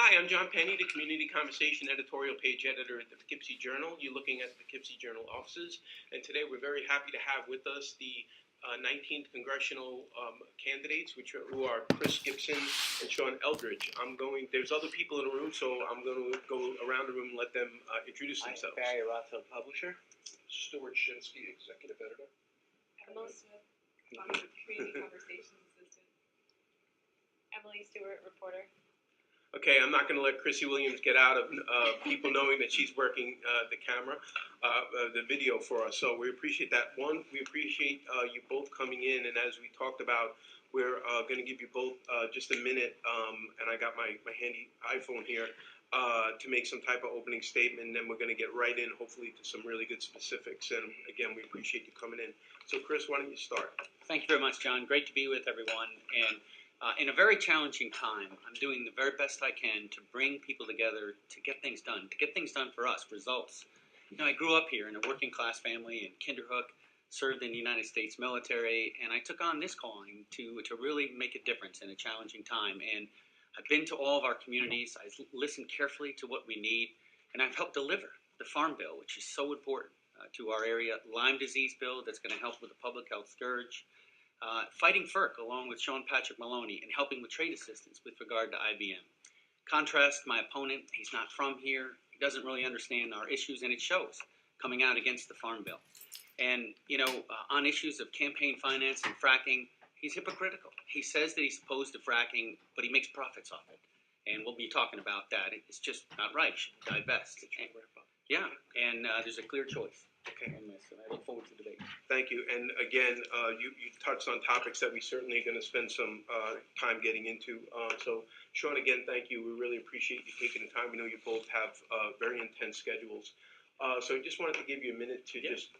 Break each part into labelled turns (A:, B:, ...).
A: Hi, I'm John Penny, the Community Conversation Editorial Page Editor at the Poughkeepsie Journal. You're looking at the Poughkeepsie Journal offices, and today we're very happy to have with us the 19th congressional candidates, who are Chris Gibson and Sean Eldridge. There's other people in the room, so I'm going to go around the room and let them introduce themselves.
B: I'm Barry Rotto, publisher.
C: Stuart Shinsky, executive editor.
D: Emily Smith, Community Conversations Assistant. Emily Stewart, reporter.
A: Okay, I'm not going to let Chrissy Williams get out of people knowing that she's working the camera, the video for us. So we appreciate that. One, we appreciate you both coming in, and as we talked about, we're going to give you both just a minute, and I got my handy iPhone here, to make some type of opening statement, and then we're going to get right in, hopefully, to some really good specifics. And again, we appreciate you coming in. So Chris, why don't you start?
B: Thank you very much, John. Great to be with everyone. And in a very challenging time, I'm doing the very best I can to bring people together to get things done for us, results. You know, I grew up here in a working class family in Kinderhook, served in the United States military, and I took on this calling to really make a difference in a challenging time. And I've been to all of our communities. I've listened carefully to what we need, and I've helped deliver the Farm Bill, which is so important to our area, Lyme disease bill that's going to help with the public health scourge, fighting FERC along with Sean Patrick Maloney and helping with trade assistance with regard to IBM. Contrast my opponent, he's not from here, he doesn't really understand our issues, and it shows coming out against the Farm Bill. And, you know, on issues of campaign finance and fracking, he's hypocritical. He says that he's opposed to fracking, but he makes profits off it. And we'll be talking about that. It's just not right. He should divest. Yeah, and there's a clear choice.
A: Okay.
B: On this, and I look forward to the debate.
A: Thank you. And again, you touched on topics that we certainly are going to spend some time getting into. So, Sean, again, thank you. We really appreciate you taking the time. We know you both have very intense schedules. So I just wanted to give you a minute to just,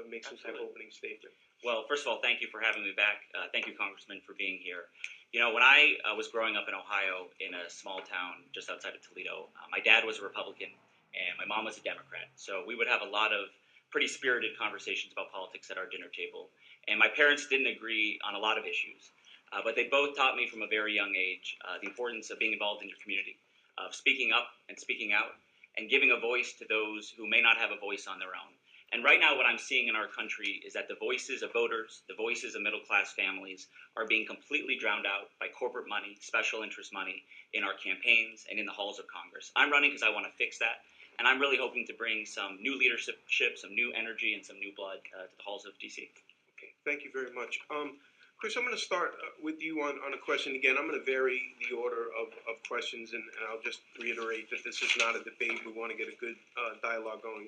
A: make some type of opening statement.
E: Well, first of all, thank you for having me back. Thank you, Congressman, for being here. You know, when I was growing up in Ohio in a small town just outside of Toledo, my dad was a Republican and my mom was a Democrat. So we would have a lot of pretty spirited conversations about politics at our dinner table. And my parents didn't agree on a lot of issues, but they both taught me from a very young age the importance of being involved in your community, of speaking up and speaking out, and giving a voice to those who may not have a voice on their own. And right now what I'm seeing in our country is that the voices of voters, the voices of middle-class families are being completely drowned out by corporate money, special interest money in our campaigns and in the halls of Congress. I'm running because I want to fix that. And I'm really hoping to bring some new leadership, some new energy, and some new blood to the halls of D.C.
A: Okay, thank you very much. Chris, I'm going to start with you on a question. Again, I'm going to vary the order of questions, and I'll just reiterate that this is not a debate. We want to get a good dialogue going.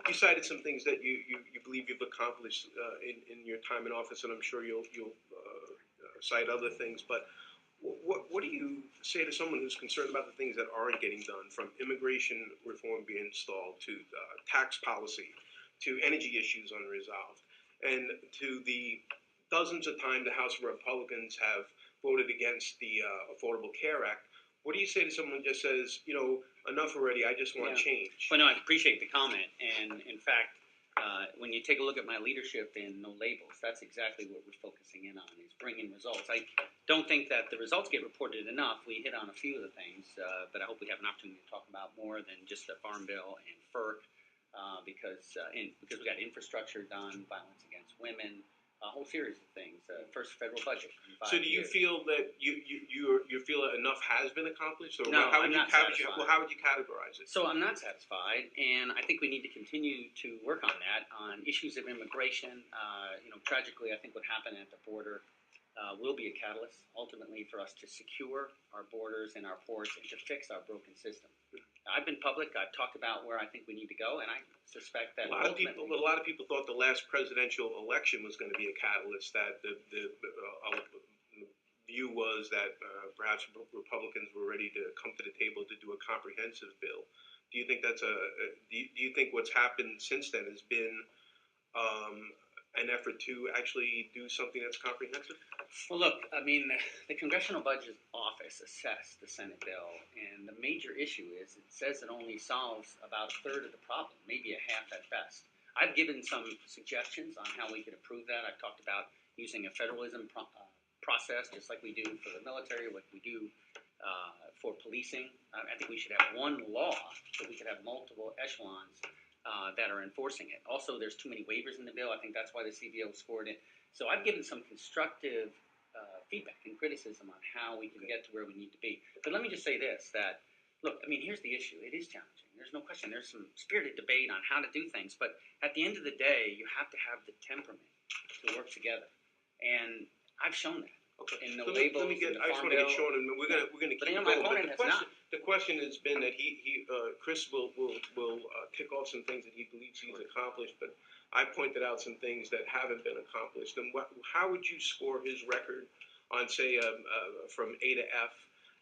A: You cited some things that you believe you've accomplished in your time in office, and I'm sure you'll cite other things, but what do you say to someone who's concerned about the things that aren't getting done, from immigration reform being stalled to tax policy to energy issues unresolved, and to the dozens of times the House Republicans have voted against the Affordable Care Act? What do you say to someone who just says, enough already, I just want change?
B: Well, no, I appreciate the comment. And in fact, when you take a look at my leadership in No Labels, that's exactly what we're focusing in on, is bringing results. I don't think that the results get reported enough. We hit on a few of the things, but I hope we have an opportunity to talk about more than just the Farm Bill and FERC, because we got infrastructure done, violence against women, a whole series of things. First federal budget.
A: So do you feel that you feel that enough has been accomplished? Or
B: no,
A: how
B: I'm not satisfied.
A: How would you categorize it?
B: So I'm not satisfied, and I think we need to continue to work on that, on issues of immigration. Tragically, I think what happened at the border will be a catalyst, ultimately, for us to secure our borders and our ports and to fix our broken system. I've been public. I've talked about where I think we need to go, and I suspect that
A: a lot of people thought the last presidential election was going to be a catalyst. That the view was that perhaps Republicans were ready to come to the table to do a comprehensive bill. Do you think do you think what's happened since then has been an effort to actually do something that's comprehensive?
B: Well, look, I mean, the Congressional Budget Office assessed the Senate bill, and the major issue is it says it only solves about a third of the problem, maybe a half at best. I've given some suggestions on how we could improve that. I've talked about using a federalism process, just like we do for the military, like we do for policing. I think we should have one law, so we could have multiple echelons that are enforcing it. Also, there's too many waivers in the bill. I think that's why the CBO scored it. So I've given some constructive feedback and criticism on how we can get to where we need to be. But let me just say this, that, look, I mean, here's the issue. It is challenging. There's no question. There's some spirited debate on how to do things. But at the end of the day, you have to have the temperament to work together. And I've shown that.
A: Okay.
B: In the
A: Let
B: labels,
A: me get.
B: in the
A: I just
B: farm
A: want to get
B: bill.
A: Sean, and we're gonna
B: But
A: keep
B: my
A: going.
B: opponent
A: But
B: has not.
A: the question has been that Chris will kick off some things that he believes he's accomplished, but I pointed out some things that haven't been accomplished. And how would you score his record on, say, from A to F,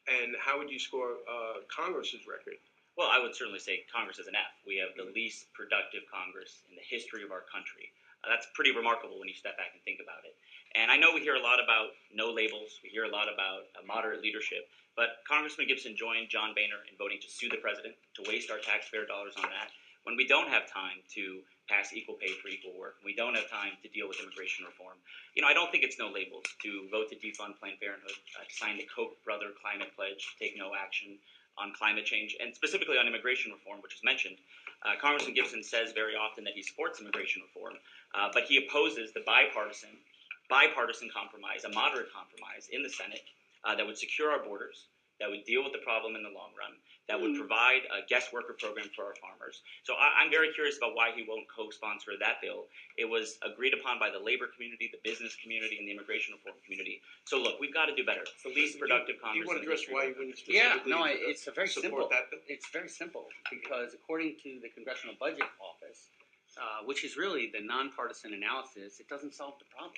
A: and how would you score Congress's record?
E: Well, I would certainly say Congress is an F. We have the least productive Congress in the history of our country. That's pretty remarkable when you step back and think about it. And I know we hear a lot about no labels. We hear a lot about moderate leadership. But Congressman Gibson joined John Boehner in voting to sue the president, to waste our taxpayer dollars on that, when we don't have time to pass equal pay for equal work. We don't have time to deal with immigration reform. You know, I don't think it's no labels to vote to defund Planned Parenthood, to sign the Koch brother climate pledge, to take no action on climate change, and specifically on immigration reform, which is mentioned. Congressman Gibson says very often that he supports immigration reform, but he opposes the bipartisan compromise, a moderate compromise in the Senate that would secure our borders, that would deal with the problem in the long run, that would provide a guest worker program for our farmers. So I'm very curious about why he won't co-sponsor that bill. It was agreed upon by the labor community, the business community, and the immigration reform community. So look, we've got to do better. It's the least productive Congress.
A: Do you want to address why you wouldn't
B: Yeah,
A: specifically
B: no, it's a very simple.
A: support that bill?
B: It's very simple because according to the Congressional Budget Office, which is really the nonpartisan analysis, it doesn't solve the problem.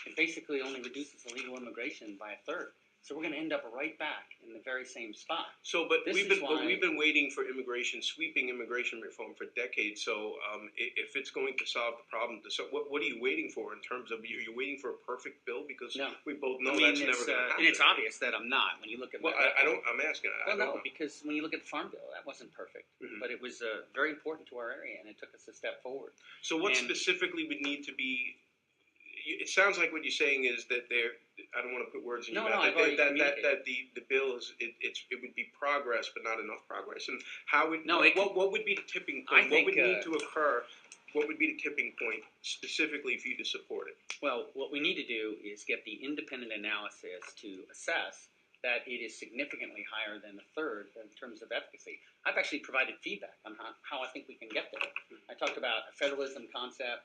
B: It basically only reduces illegal immigration by a third. So we're going to end up right back in the very same spot.
A: So, but
B: This
A: we've
B: is
A: been waiting for sweeping immigration reform for decades. So, if it's going to solve the problem, what are you waiting for in terms of you're waiting for a perfect bill? Because
B: No.
A: we both know
B: I mean,
A: that's never going to happen.
B: and it's obvious that I'm not. When you look at
A: Well, I don't. I'm asking. I
B: Well,
A: don't
B: no,
A: know.
B: because when you look at the Farm Bill, that wasn't perfect,
A: Mhm.
B: but it was very important to our area, and it took us a step forward.
A: So, what
B: and-
A: specifically would need to be? It sounds like what you're saying is that there. I don't want to put words in your
B: No,
A: mouth.
B: I've
A: that,
B: already
A: that the bill is it would be progress, but not enough progress. And how would
B: No, it
A: what would be the tipping
B: I
A: point?
B: think,
A: What would need to occur? What would be the tipping point specifically for you to support it?
B: Well, what we need to do is get the independent analysis to assess that it is significantly higher than a third in terms of efficacy. I've actually provided feedback on how I think we can get there. I talked about a federalism concept.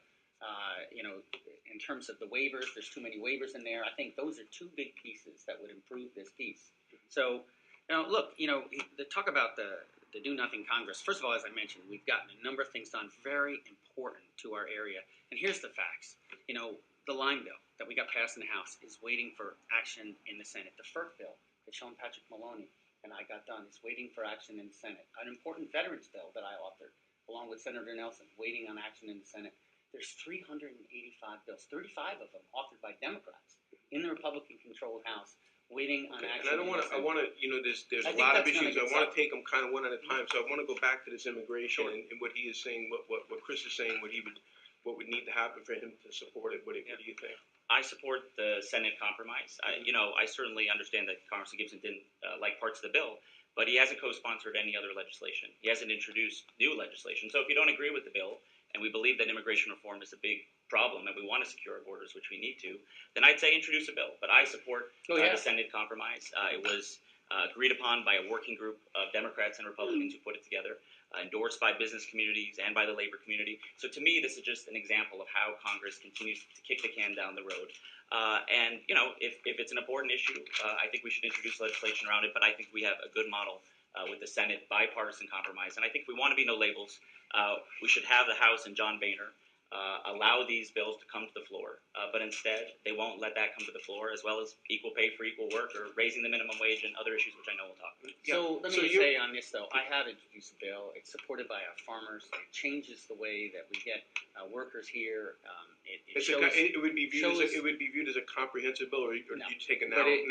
B: In terms of the waivers, there's too many waivers in there. I think those are two big pieces that would improve this piece. So, look, the talk about the do-nothing Congress. First of all, as I mentioned, we've gotten a number of things done very important to our area. And here's the facts. The Line bill that we got passed in the House is waiting for action in the Senate. The FERC bill that Sean Patrick Maloney and I got done is waiting for action in the Senate. An important veterans bill that I authored, along with Senator Nelson, waiting on action in the Senate. There's 385 bills, 35 of them authored by Democrats in the Republican-controlled House, waiting on action.
A: And I don't want to. I want to. There's
B: I
A: a
B: think
A: lot of
B: that's gonna
A: issues. I
B: get
A: want to
B: solved.
A: take them kind of one at a time. So I want to go back to this immigration
B: Sure.
A: and what he is saying. What Chris is saying. What would need to happen for him to support it. What do you think?
E: I support the Senate compromise. I certainly understand that Congressman Gibson didn't like parts of the bill, but he hasn't co-sponsored any other legislation. He hasn't introduced new legislation. So if you don't agree with the bill, and we believe that immigration reform is a big problem, and we want to secure our borders, which we need to, then I'd say introduce a bill. But I support the Senate compromise. It was agreed upon by a working group of Democrats and Republicans who put it together, endorsed by business communities and by the labor community. So to me, this is just an example of how Congress continues to kick the can down the road. If it's an important issue, I think we should introduce legislation around it, but I think we have a good model with the Senate bipartisan compromise. And I think if we want to be no labels, we should have the House and John Boehner allow these bills to come to the floor. But instead, they won't let that come to the floor, as well as equal pay for equal work or raising the minimum wage and other issues, which I know we'll talk about.
B: So let me just say on this, though, I have introduced a bill. It's supported by our farmers. It changes the way that we get workers here.
A: It would be viewed as a comprehensive bill, or you take a now part of it.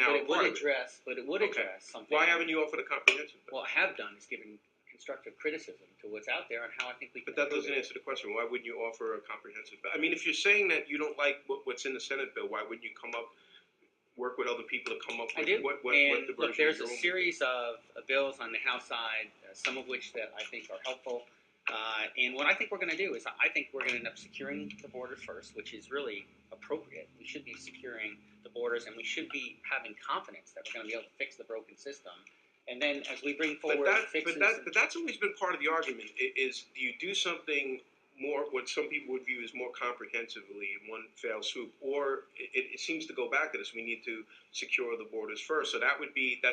B: But it would address something.
A: Why haven't you offered a comprehensive bill?
B: What I have done is given constructive criticism to what's out there and how I think we can.
A: But that doesn't answer the question. Why wouldn't you offer a comprehensive bill? I mean, if you're saying that you don't like what's in the Senate bill, why wouldn't you come up work with other people to come up
B: I
A: with
B: do.
A: what
B: And
A: the
B: look,
A: version
B: there's
A: of
B: a
A: your own
B: series of bills on the House side, some of which that I think are helpful. And what I think we're going to do is I think we're going to end up securing the borders first, which is really appropriate. We should be securing the borders, and we should be having confidence that we're going to be able to fix the broken system. And then as we bring forward fixes,
A: but that's always been part of the argument. Is do you do something more, what some people would view as more comprehensively in one fell swoop, or it seems to go back to this. We need to secure the borders first. So that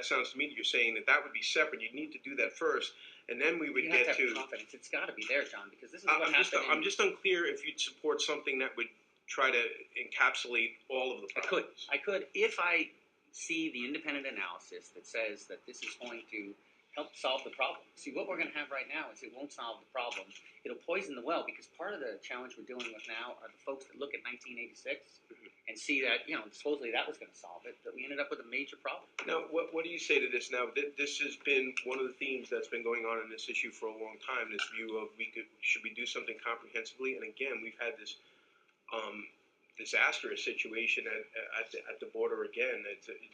A: sounds to me that you're saying that would be separate. You need to do that first, and then we would
B: you
A: get
B: have to
A: to.
B: have confidence. It's got to be there, John, because this is what happened.
A: I'm just unclear if you'd support something that would try to encapsulate all of the problems.
B: I could if I see the independent analysis that says that this is going to help solve the problem. See, what we're going to have right now is it won't solve the problem. It'll poison the well, because part of the challenge we're dealing with now are the folks that look at 1986 and see that, supposedly that was going to solve it, but we ended up with a major problem.
A: Now, what do you say to this? Now, this has been one of the themes that's been going on in this issue for a long time, this view of should we do something comprehensively? And again, we've had this disastrous situation at the border again.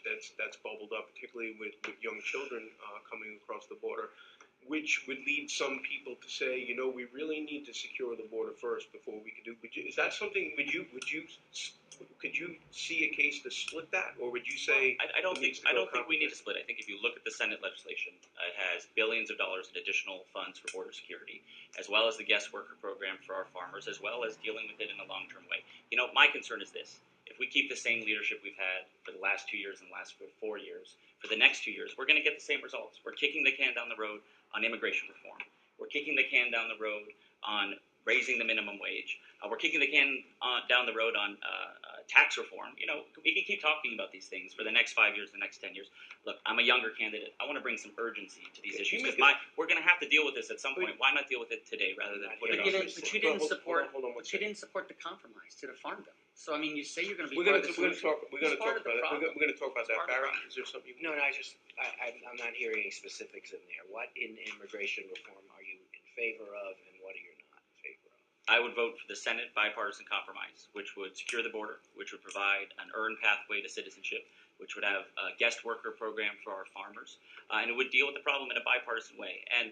A: That's bubbled up, particularly with young children coming across the border, which would lead some people to say, we really need to secure the border first before we can do. Is that something? Could you see a case to split that, or would you say?
E: I don't think we need to split. I think if you look at the Senate legislation, it has billions of dollars in additional funds for border security, as well as the guest worker program for our farmers, as well as dealing with it in a long-term way. My concern is this: if we keep the same leadership we've had for the last 2 years and the last 4 years, for the next 2 years, we're going to get the same results. We're kicking the can down the road on immigration reform. We're kicking the can down the road on raising the minimum wage. We're kicking the can down the road on tax reform. We can keep talking about these things for the next 5 years, the next 10 years. Look, I'm a younger candidate. I want to bring some urgency to these issues, because we're going to have to deal with this at some point. Why not deal with it today rather than put it off?
B: But you didn't support. You didn't support the compromise to the farm bill. So you say you're going to be.
A: We're going to talk about that. Barry, is there something?
F: No, I'm not hearing any specifics in there. What in immigration reform are you in favor of, and what are you not in favor of?
E: I would vote for the Senate bipartisan compromise, which would secure the border, which would provide an earned pathway to citizenship, which would have a guest worker program for our farmers, and it would deal with the problem in a bipartisan way. And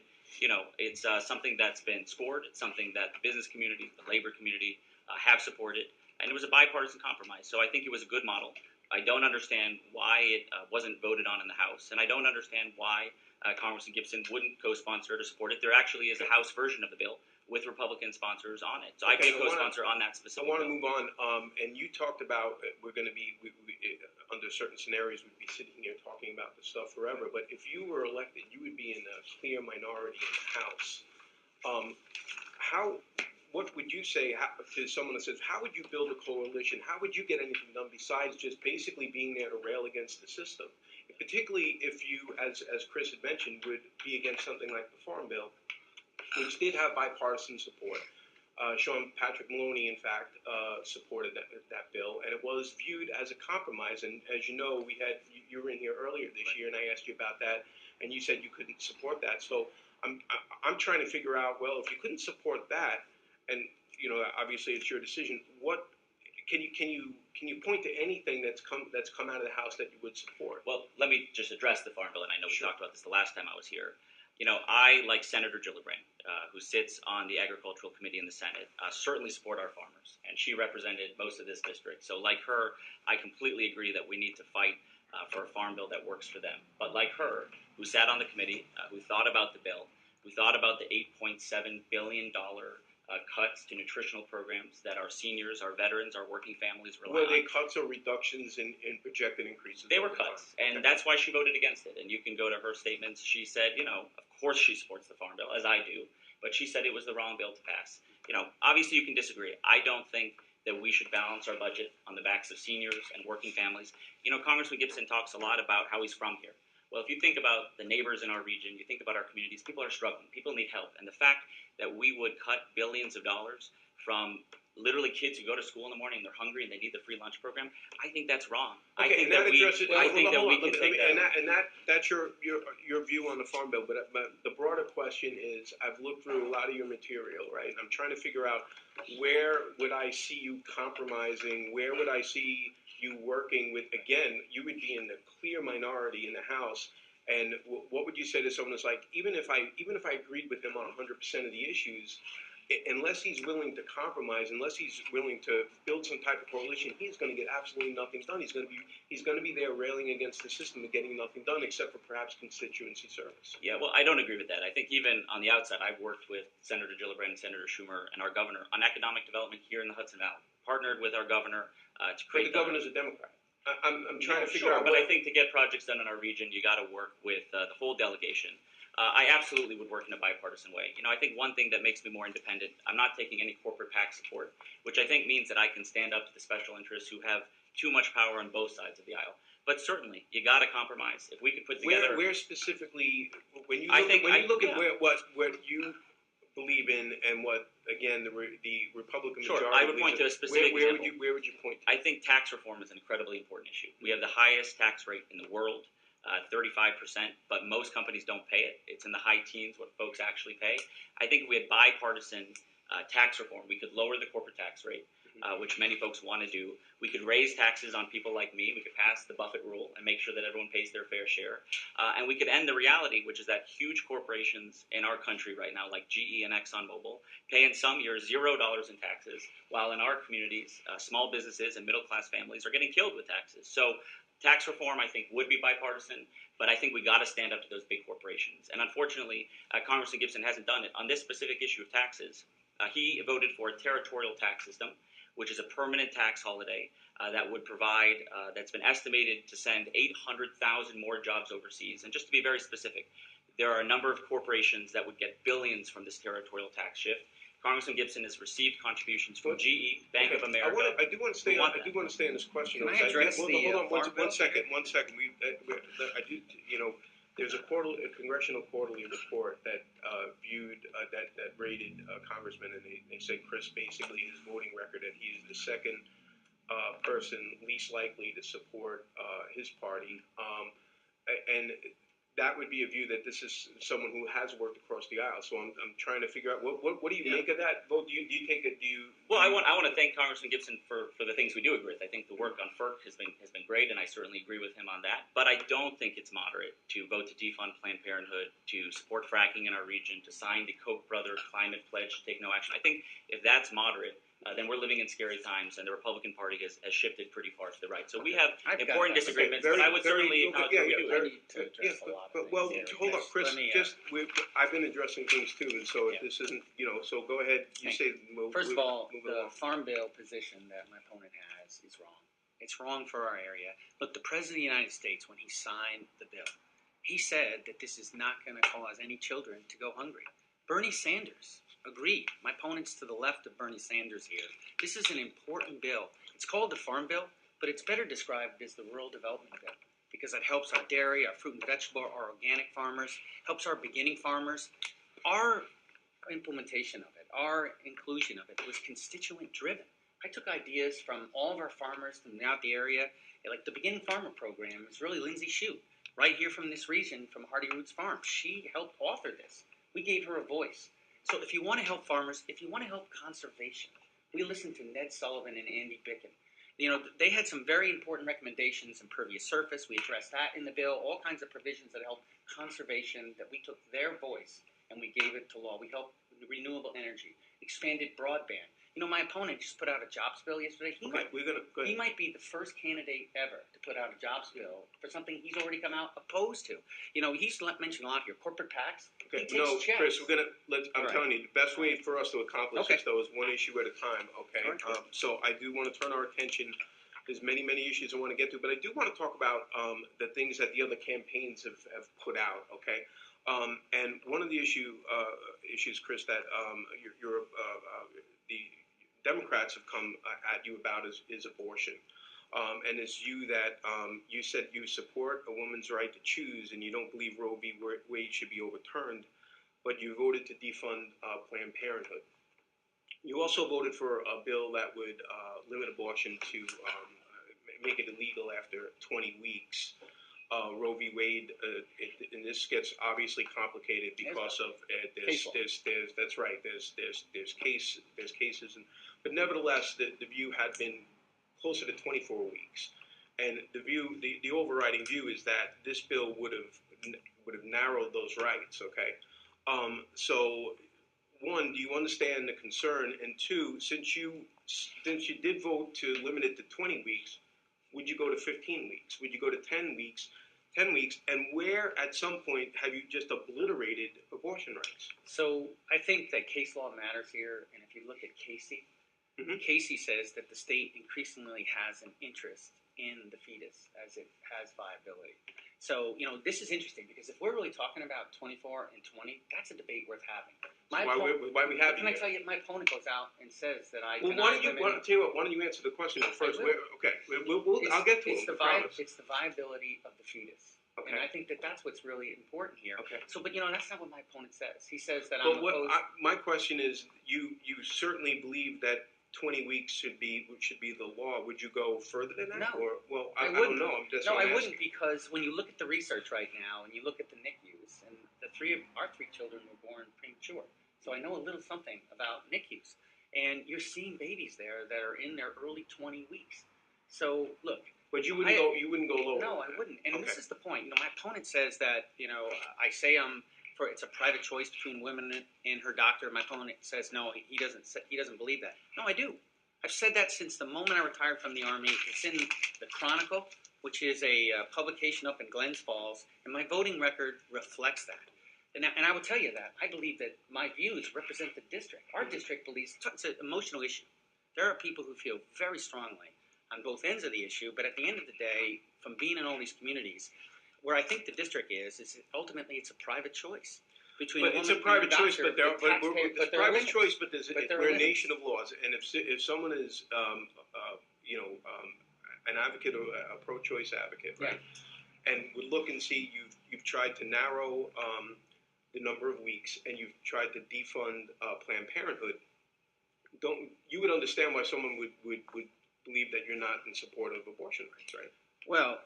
E: it's something that's been scored. It's something that the business community, the labor community have supported, and it was a bipartisan compromise. So I think it was a good model. I don't understand why it wasn't voted on in the House, and I don't understand why Congressman Gibson wouldn't co-sponsor to support it. There actually is a House version of the bill with Republican sponsors on it. So I'd be a co-sponsor on that specific bill.
A: I want to move on, and you talked about we're going to be, under certain scenarios, we'd be sitting here talking about this stuff forever, but if you were elected, you would be in a clear minority in the House. What would you say to someone that says, how would you build a coalition? How would you get anything done besides just basically being there to rail against the system? Particularly if you, as Chris had mentioned, would be against something like the Farm Bill, which did have bipartisan support. Sean Patrick Maloney, in fact, supported that bill, and it was viewed as a compromise. And as you know, you were in here earlier this year, and I asked you about that, and you said you couldn't support that. So I'm trying to figure out, well, if you couldn't support that, and obviously it's your decision, what can you point to anything that's come out of the House that you would support?
E: Well, let me just address the Farm Bill, and I know we
A: Sure.
E: talked about this the last time I was here. I, like Senator Gillibrand, who sits on the Agricultural Committee in the Senate, certainly support our farmers, and she represented most of this district. So like her, I completely agree that we need to fight for a farm bill that works for them. But like her, who sat on the committee, who thought about the bill, who thought about the $8.7 billion cuts to nutritional programs that our seniors, our veterans, our working families rely on.
A: Were they cuts or reductions in projected increases?
E: They were cuts, and that's why she voted against it. And you can go to her statements. She said, of course she supports the Farm Bill, as I do, but she said it was the wrong bill to pass. Obviously you can disagree. I don't think that we should balance our budget on the backs of seniors and working families. Congressman Gibson talks a lot about how he's from here. Well, if you think about the neighbors in our region, you think about our communities, people are struggling, people need help. And the fact that we would cut billions of dollars from literally kids who go to school in the morning and they're hungry and they need the free lunch program, I think that's wrong.
A: Okay,
E: I think that we can take that.
A: And that's your view on the Farm Bill. But the broader question is, I've looked through a lot of your material, right? And I'm trying to figure out, where would I see you compromising? Where would I see you working with, again, you would be in the clear minority in the House. And what would you say to someone who's like, even if I agreed with him on 100% of the issues, unless he's willing to compromise, unless he's willing to build some type of coalition, he's going to get absolutely nothing done. He's going to be there railing against the system and getting nothing done except for perhaps constituency service.
E: Yeah, well, I don't agree with that. I think even on the outside, I've worked with Senator Gillibrand, Senator Schumer, and our governor on economic development here in the Hudson Valley. Partnered with our governor to
A: But
E: create.
A: the governor's a Democrat. I'm trying to figure
E: Sure,
A: out.
E: but I think to get projects done in our region, you got to work with the whole delegation. I absolutely would work in a bipartisan way. I think one thing that makes me more independent, I'm not taking any corporate PAC support, which I think means that I can stand up to the special interests who have too much power on both sides of the aisle. But certainly, you got to compromise. If we could put together,
A: Where specifically, when you
E: I
A: look,
E: think
A: at
E: yeah.
A: what you believe in and what, again, the Republican
E: Sure,
A: majority
E: I would point to a specific
A: where
E: example.
A: Where would you point to?
E: I think tax reform is an incredibly important issue. We have the highest tax rate in the world, 35%, but most companies don't pay it. It's in the high teens what folks actually pay. I think if we had bipartisan tax reform, we could lower the corporate tax rate, which many folks want to do. We could raise taxes on people like me. We could pass the Buffett rule and make sure that everyone pays their fair share. And we could end the reality, which is that huge corporations in our country right now, like GE and ExxonMobil, pay in some years $0 in taxes, while in our communities, small businesses and middle-class families are getting killed with taxes. So tax reform, I think, would be bipartisan, but I think we got to stand up to those big corporations. And unfortunately, Congressman Gibson hasn't done it. On this specific issue of taxes, he voted for a territorial tax system, which is a permanent tax holiday that would provide, that's been estimated to send 800,000 more jobs overseas. And just to be very specific, there are a number of corporations that would get billions from this territorial tax shift. Congressman Gibson has received contributions from GE, Bank of America.
A: I do want to stay on this question.
B: Can I address
A: hold
B: the
A: on
B: farm bill?
A: one second. I do. There's a congressional quarterly report that viewed that rated Congressman, and they said Chris basically his voting record that he is the second person least likely to support his party, and that would be a view that this is someone who has worked across the aisle. So I'm trying to figure out what do you make of that vote? Do you take it?
E: Well, I want to thank Congressman Gibson for the things we do agree with. I think the work on FERC has been great, and I certainly agree with him on that. But I don't think it's moderate to vote to defund Planned Parenthood, to support fracking in our region, to sign the Koch brother climate pledge to take no action. I think if that's moderate, then we're living in scary times, and the Republican Party has shifted pretty far to the right. So we have important disagreements, but I would certainly acknowledge what we do.
B: I need to address a lot of things here.
A: Hold on, Chris.
B: Let me,
A: I've been addressing things too, and so if this isn't, so go ahead.
B: First of all,
A: move
B: the
A: along.
B: farm bill position that my opponent has is wrong. It's wrong for our area. Look, the President of the United States, when he signed the bill, he said that this is not going to cause any children to go hungry. Bernie Sanders agreed. My opponent's to the left of Bernie Sanders here. This is an important bill. It's called the Farm Bill, but it's better described as the Rural Development Bill because it helps our dairy, our fruit and vegetable, our organic farmers, helps our beginning farmers. Our implementation of it, our inclusion of it was constituent driven. I took ideas from all of our farmers throughout the area. Like the Beginning Farmer program is really Lindsay Shute, right here from this region, from Hardy Roots Farm. She helped author this. We gave her a voice. So if you want to help farmers, if you want to help conservation, we listened to Ned Sullivan and Andy Bicken. They had some very important recommendations, impervious surface. We addressed that in the bill, all kinds of provisions that help conservation, that we took their voice and we gave it to law. We helped renewable energy, expanded broadband. My opponent just put out a jobs bill yesterday. He might be the first candidate ever to put out a jobs bill for something he's already come out opposed to. He's mentioned a lot here. Corporate PACs.
A: Okay,
B: he takes checks.
A: Chris, I'm telling you, the best way for us to accomplish this, though, is one issue at a time, okay? So I do want to turn our attention. There's many issues I want to get to, but I do want to talk about the things that the other campaigns have put out, okay? And one of the issues, Chris, that the Democrats have come at you about is abortion. And it's you that you said you support a woman's right to choose, and you don't believe Roe v. Wade should be overturned, but you voted to defund Planned Parenthood. You also voted for a bill that would limit abortion to make it illegal after 20 weeks. Roe v. Wade, and this gets obviously complicated because of that's right. There's cases, but nevertheless, the view had been closer to 24 weeks. And the overriding view is that this bill would have narrowed those rights. Okay, so one, do you understand the concern? And two, since you did vote to limit it to 20 weeks, would you go to 15 weeks? Would you go to 10 weeks? 10 weeks, and where at some point have you just obliterated abortion rights?
B: So I think that case law matters here, and if you look at Casey, Casey says that the state increasingly has an interest in the fetus as it has viability. So, this is interesting because if we're really talking about 24 and 20, that's a debate worth having.
A: Why we have
B: Can I tell you, my opponent goes out and says that I
A: Well, why don't you answer the question first? I'll get to it.
B: It's the viability of the fetus.
A: Okay.
B: And I think that that's what's really important here.
A: Okay.
B: So, but that's not what my opponent says. He says that I'm opposed.
A: My question is, you certainly believe that 20 weeks should be the law. Would you go further than that?
B: No.
A: I
B: wouldn't.
A: don't know.
B: I wouldn't, because when you look at the research right now and you look at the NICUs, and our three children were born premature. So I know a little something about NICUs. And you're seeing babies there that are in their early 20 weeks. So, look.
A: But you wouldn't go lower.
B: No, I wouldn't. And this is the point. My opponent says that, I say it's a private choice between women and her doctor. My opponent says no, he doesn't believe that. No, I do. I've said that since the moment I retired from the Army. It's in the Chronicle, which is a publication up in Glens Falls, and my voting record reflects that. And I will tell you that I believe that my views represent the district. Our district believes it's an emotional issue. There are people who feel very strongly on both ends of the issue, but at the end of the day, from being in all these communities, where I think the district is ultimately it's a private choice between.
A: But
B: a woman
A: it's a private choice,
B: and a doctor,
A: it's a private choice. But we're a
B: limits.
A: nation of laws, and if someone is an advocate or a pro-choice advocate, right? Yeah. And we look and see you've tried to narrow the number of weeks, and you've tried to defund Planned Parenthood. You would understand why someone would believe that you're not in support of abortion rights, right?
B: Well,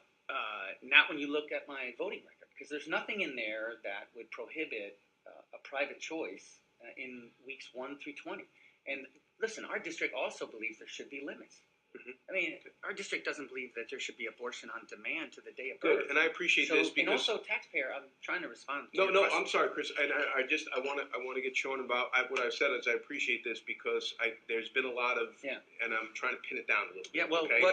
B: not when you look at my voting record, because there's nothing in there that would prohibit a private choice in weeks 1 through 20. And listen, our district also believes there should be limits. Mm-hmm. I mean, our district doesn't believe that there should be abortion on demand to the day of birth.
A: Good, and I appreciate this because
B: and also taxpayer. I'm trying to respond.
A: No, I'm sorry, Chris, and I want to get shown about what I've said is I appreciate this because there's been a lot of and I'm trying to pin it down a little bit.
B: Yeah, well,
A: okay?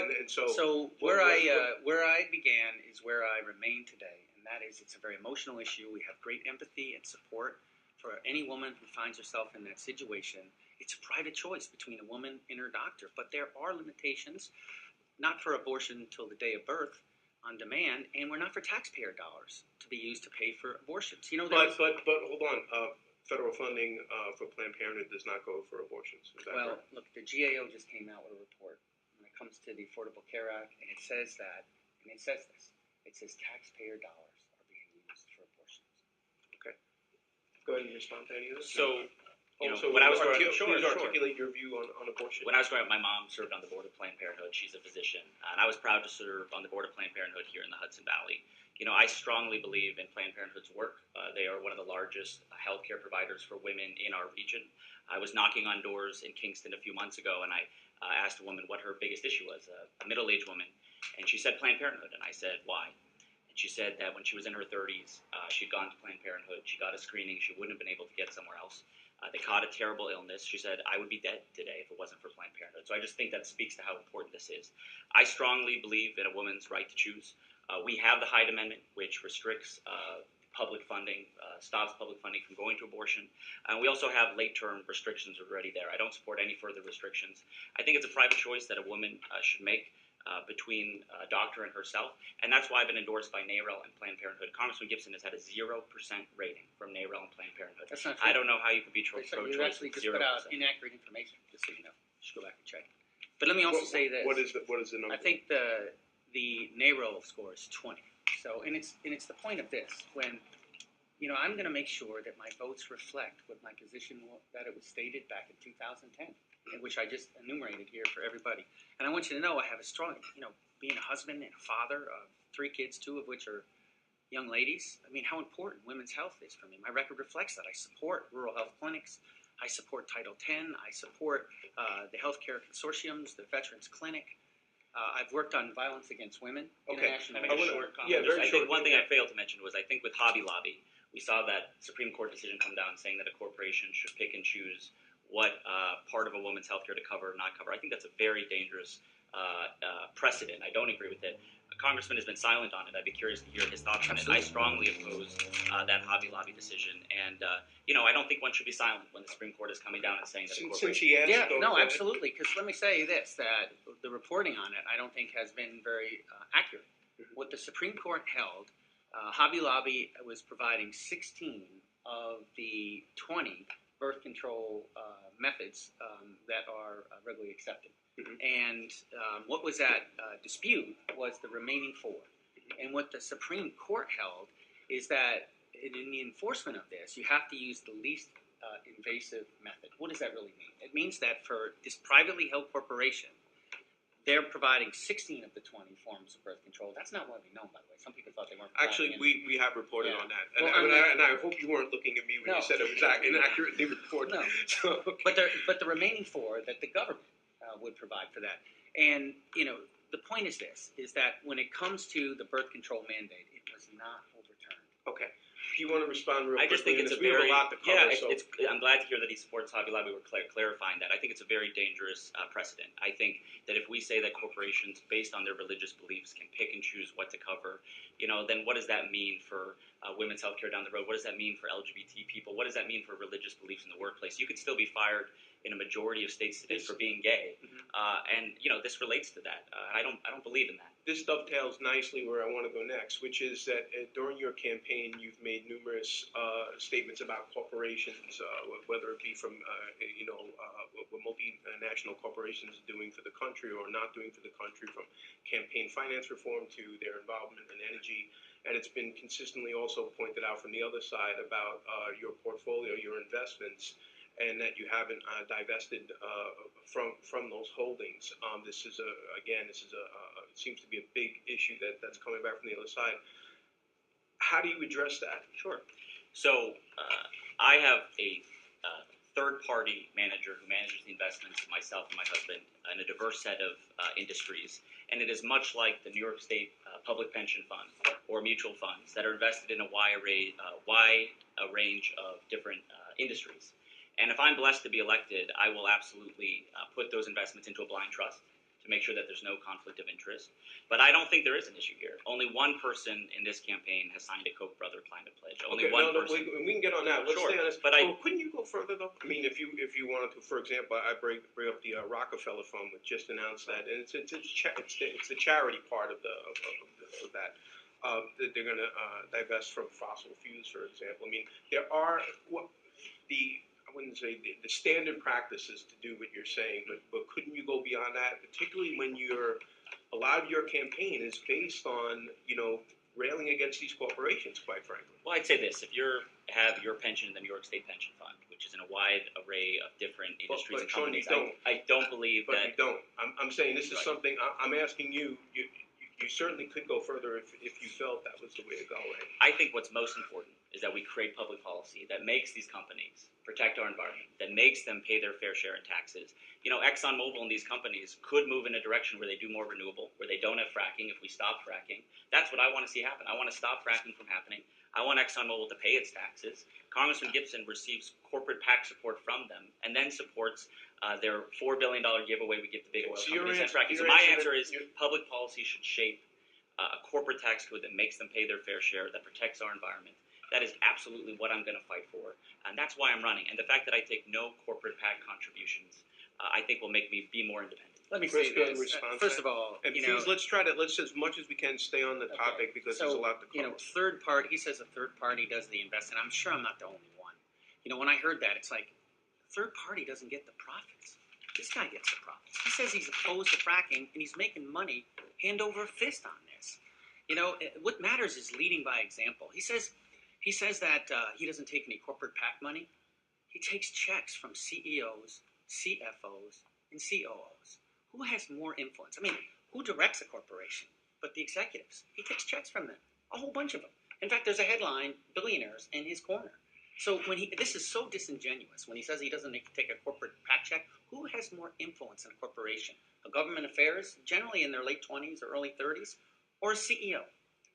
B: where I began is where I remain today, and that is it's a very emotional issue. We have great empathy and support for any woman who finds herself in that situation. It's a private choice between a woman and her doctor, but there are limitations, not for abortion until the day of birth on demand, and we're not for taxpayer dollars to be used to pay for abortions.
A: But hold on, federal funding for Planned Parenthood does not go for abortions. Is that correct?
B: Look, the GAO just came out with a report when it comes to the Affordable Care Act, and it says this. It says taxpayer dollars are being used for abortions.
A: Okay. Go ahead and respond to any of this.
E: So,
A: when I was growing up, please articulate your view on abortion.
E: When I was growing up, my mom served on the board of Planned Parenthood. She's a physician, and I was proud to serve on the board of Planned Parenthood here in the Hudson Valley. I strongly believe in Planned Parenthood's work. They are one of the largest healthcare providers for women in our region. I was knocking on doors in Kingston a few months ago, and I asked a woman what her biggest issue was, a middle-aged woman, and she said Planned Parenthood, and I said, why? And she said that when she was in her 30s, she'd gone to Planned Parenthood, she got a screening, she wouldn't have been able to get somewhere else. They caught a terrible illness. She said, I would be dead today if it wasn't for Planned Parenthood. So I just think that speaks to how important this is. I strongly believe in a woman's right to choose. We have the Hyde Amendment, which restricts public funding, stops public funding from going to abortion. We also have late-term restrictions already there. I don't support any further restrictions. I think it's a private choice that a woman should make between a doctor and herself, and that's why I've been endorsed by NAREL and Planned Parenthood. Congressman Gibson has had a 0% rating from NAREL and Planned Parenthood.
B: That's not true.
E: I don't know how you could be pro-choice
B: You actually
E: with
B: just
E: 0%.
B: put out inaccurate information, just so you know. You should go back and check. But let me also say this.
A: What is the number?
B: I think the NAREL score is 20. So, and it's the point of this when. I'm going to make sure that my votes reflect what my position that it was stated back in 2010, which I just enumerated here for everybody. And I want you to know I have a strong, being a husband and a father of 3 kids, 2 of which are young ladies. I mean, how important women's health is for me. My record reflects that. I support rural health clinics. I support Title X. I support the healthcare consortiums, the Veterans Clinic. I've worked on violence against women
A: Okay.
B: internationally.
E: Can I make a
A: wanna-
E: short comment?
A: yeah, very
E: I
A: short.
E: think one thing I failed to mention was I think with Hobby Lobby, we saw that Supreme Court decision come down saying that a corporation should pick and choose what part of a woman's health care to cover or not cover. I think that's a very dangerous precedent. I don't agree with it. A congressman has been silent on it. I'd be curious to hear his thoughts on it. I strongly oppose that Hobby Lobby decision, and I don't think one should be silent when the Supreme Court is coming down and saying that a
A: Since
E: corporation.
A: he asked,
B: Yeah,
A: go
B: no,
A: ahead.
B: absolutely. Because let me say this: that the reporting on it, I don't think has been very accurate. What the Supreme Court held, Hobby Lobby was providing 16 of the 20 birth control methods that are regularly accepted. And what was at dispute was the remaining 4. And what the Supreme Court held is that in the enforcement of this, you have to use the least invasive method. What does that really mean? It means that for this privately held corporation, they're providing 16 of the 20 forms of birth control. That's not widely known, by the way. Some people thought they weren't providing
A: Actually,
B: any.
A: we have reported
B: Yeah.
A: on that,
B: Well,
A: and I hope you weren't looking at me when
B: No.
A: you said it was inaccurately reported.
B: No.
A: So, okay.
B: But the remaining 4 that the government would provide for that. And, the point is this, is that when it comes to the birth control mandate, it was not overturned.
A: Okay. Do you want to respond real
E: I
A: quickly?
E: just think
A: on
E: it's a
A: this? We have
E: very
A: a lot to cover.
E: I'm glad to hear that he supports Hobby Lobby. We're clarifying that. I think it's a very dangerous precedent. I think that if we say that corporations, based on their religious beliefs, can pick and choose what to cover, then what does that mean for women's health care down the road? What does that mean for LGBT people? What does that mean for religious beliefs in the workplace? You could still be fired in a majority of states today for being gay, and this relates to that. I don't believe in that.
A: This dovetails nicely where I want to go next, which is that during your campaign, you've made numerous statements about corporations, whether it be from what multinational corporations are doing for the country or not doing for the country, from campaign finance reform to their involvement in energy. And it's been consistently also pointed out from the other side about your portfolio, your investments, and that you haven't divested from those holdings. This is it seems to be a big issue that's coming back from the other side. How do you address that?
E: Sure. So I have a third-party manager who manages the investments, myself and my husband, in a diverse set of industries. And it is much like the New York State public pension fund or mutual funds that are invested in a wide range of different industries. And if I'm blessed to be elected, I will absolutely put those investments into a blind trust to make sure that there's no conflict of interest. But I don't think there is an issue here. Only one person in this campaign has signed a Koch brother climate pledge. Only one person.
A: We can get on that. Let's
E: Sure,
A: stay on this.
E: but
A: couldn't you go further though? I mean, if you wanted to, for example, I bring up the Rockefeller Fund, which just announced that, and it's the charity part of that. That they're going to divest from fossil fuels, for example. I mean, there are I wouldn't say the standard practices to do what you're saying, but couldn't you go beyond that, particularly when a lot of your campaign is based on, railing against these corporations, quite frankly?
E: Well, I'd say this. If you have your pension in the New York State Pension Fund, which is in a wide array of different industries and
A: Sean,
E: companies,
A: you don't.
E: I don't believe
A: But
E: that.
A: you don't. I'm saying this is
E: Right.
A: something, I'm asking you, you certainly could go further if you felt that was the way to go. Right?
E: I think what's most important is that we create public policy that makes these companies protect our environment, that makes them pay their fair share in taxes. ExxonMobil and these companies could move in a direction where they do more renewable, where they don't have fracking if we stop fracking. That's what I want to see happen. I want to stop fracking from happening. I want ExxonMobil to pay its taxes. Congressman Gibson receives corporate PAC support from them and then supports their $4 billion giveaway we give to big oil companies and fracking. So my answer is public policy should shape a corporate tax code that makes them pay their fair share, that protects our environment. That is absolutely what I'm going to fight for, and that's why I'm running. And the fact that I take no corporate PAC contributions, I think will make me be more independent.
B: Let me
A: Chris,
B: say
A: go ahead and
B: this.
A: respond to
B: First
A: that.
B: of all,
A: And please, let's as much as we can stay on the topic because there's a lot to cover.
B: Third party. He says a third party does the investing. I'm sure I'm not the only one. When I heard that, it's like third party doesn't get the profits. This guy gets the profits. He says he's opposed to fracking and he's making money hand over fist on this. What matters is leading by example. He says that he doesn't take any corporate PAC money. He takes checks from CEOs, CFOs, and COOs. Who has more influence? I mean, who directs a corporation but the executives? He takes checks from them, a whole bunch of them. In fact, there's a headline, billionaires in his corner. So this is so disingenuous when he says he doesn't take a corporate PAC check. Who has more influence in a corporation? a government affairs, generally in their late 20s or early 30s, or a CEO?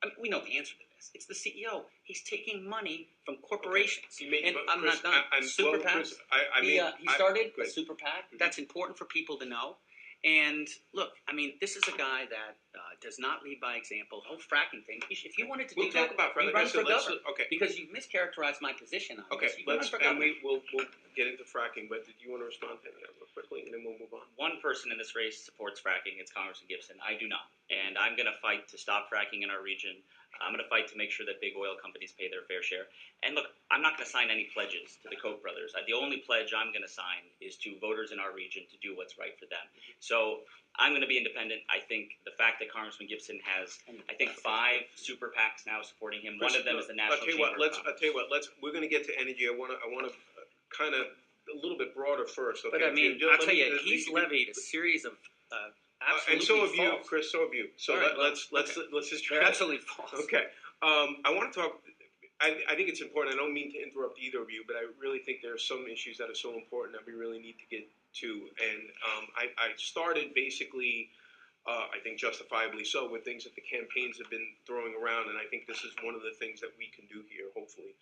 B: I mean, we know the answer to this. It's the CEO. He's taking money from corporations. And I'm
A: Chris,
B: not done. Super
A: well,
B: PACs.
A: Chris,
B: He started
A: go
B: a
A: ahead.
B: super PAC. That's important for people to know. And look, I mean, this is a guy that does not lead by example. The whole fracking thing. If you wanted to
A: We'll
B: do
A: talk
B: that,
A: about
B: you
A: fracking.
B: run
A: So
B: for governor.
A: okay.
B: Because you've mischaracterized my position on
A: Okay,
B: this. You can run for governor.
A: we'll get into fracking, but did you want to respond to any of that real quickly, and then we'll move on?
E: One person in this race supports fracking. It's Congressman Gibson. I do not. And I'm going to fight to stop fracking in our region. I'm going to fight to make sure that big oil companies pay their fair share. And look, I'm not going to sign any pledges to the Koch brothers. The only pledge I'm going to sign is to voters in our region to do what's right for them. So I'm going to be independent. I think the fact that Congressman Gibson has, I think, 5 super PACs now supporting him. One of them is the National Chamber of Commerce.
A: I'll tell you what. We're going to get to energy. I want to kind of a little bit broader first. Okay?
B: But I mean,
A: Just
B: I'll
A: let
B: tell
A: me-
B: you, he's levied a series of absolutely
A: and so have you,
B: false.
A: Chris. So have you. So
B: All right,
A: let's just try.
B: They're absolutely false.
A: Okay. I want to talk. I think it's important. I don't mean to interrupt either of you, but I really think there are some issues that are so important that we really need to get to. And I started basically, I think justifiably so, with things that the campaigns have been throwing around, and I think this is one of the things that we can do here, hopefully.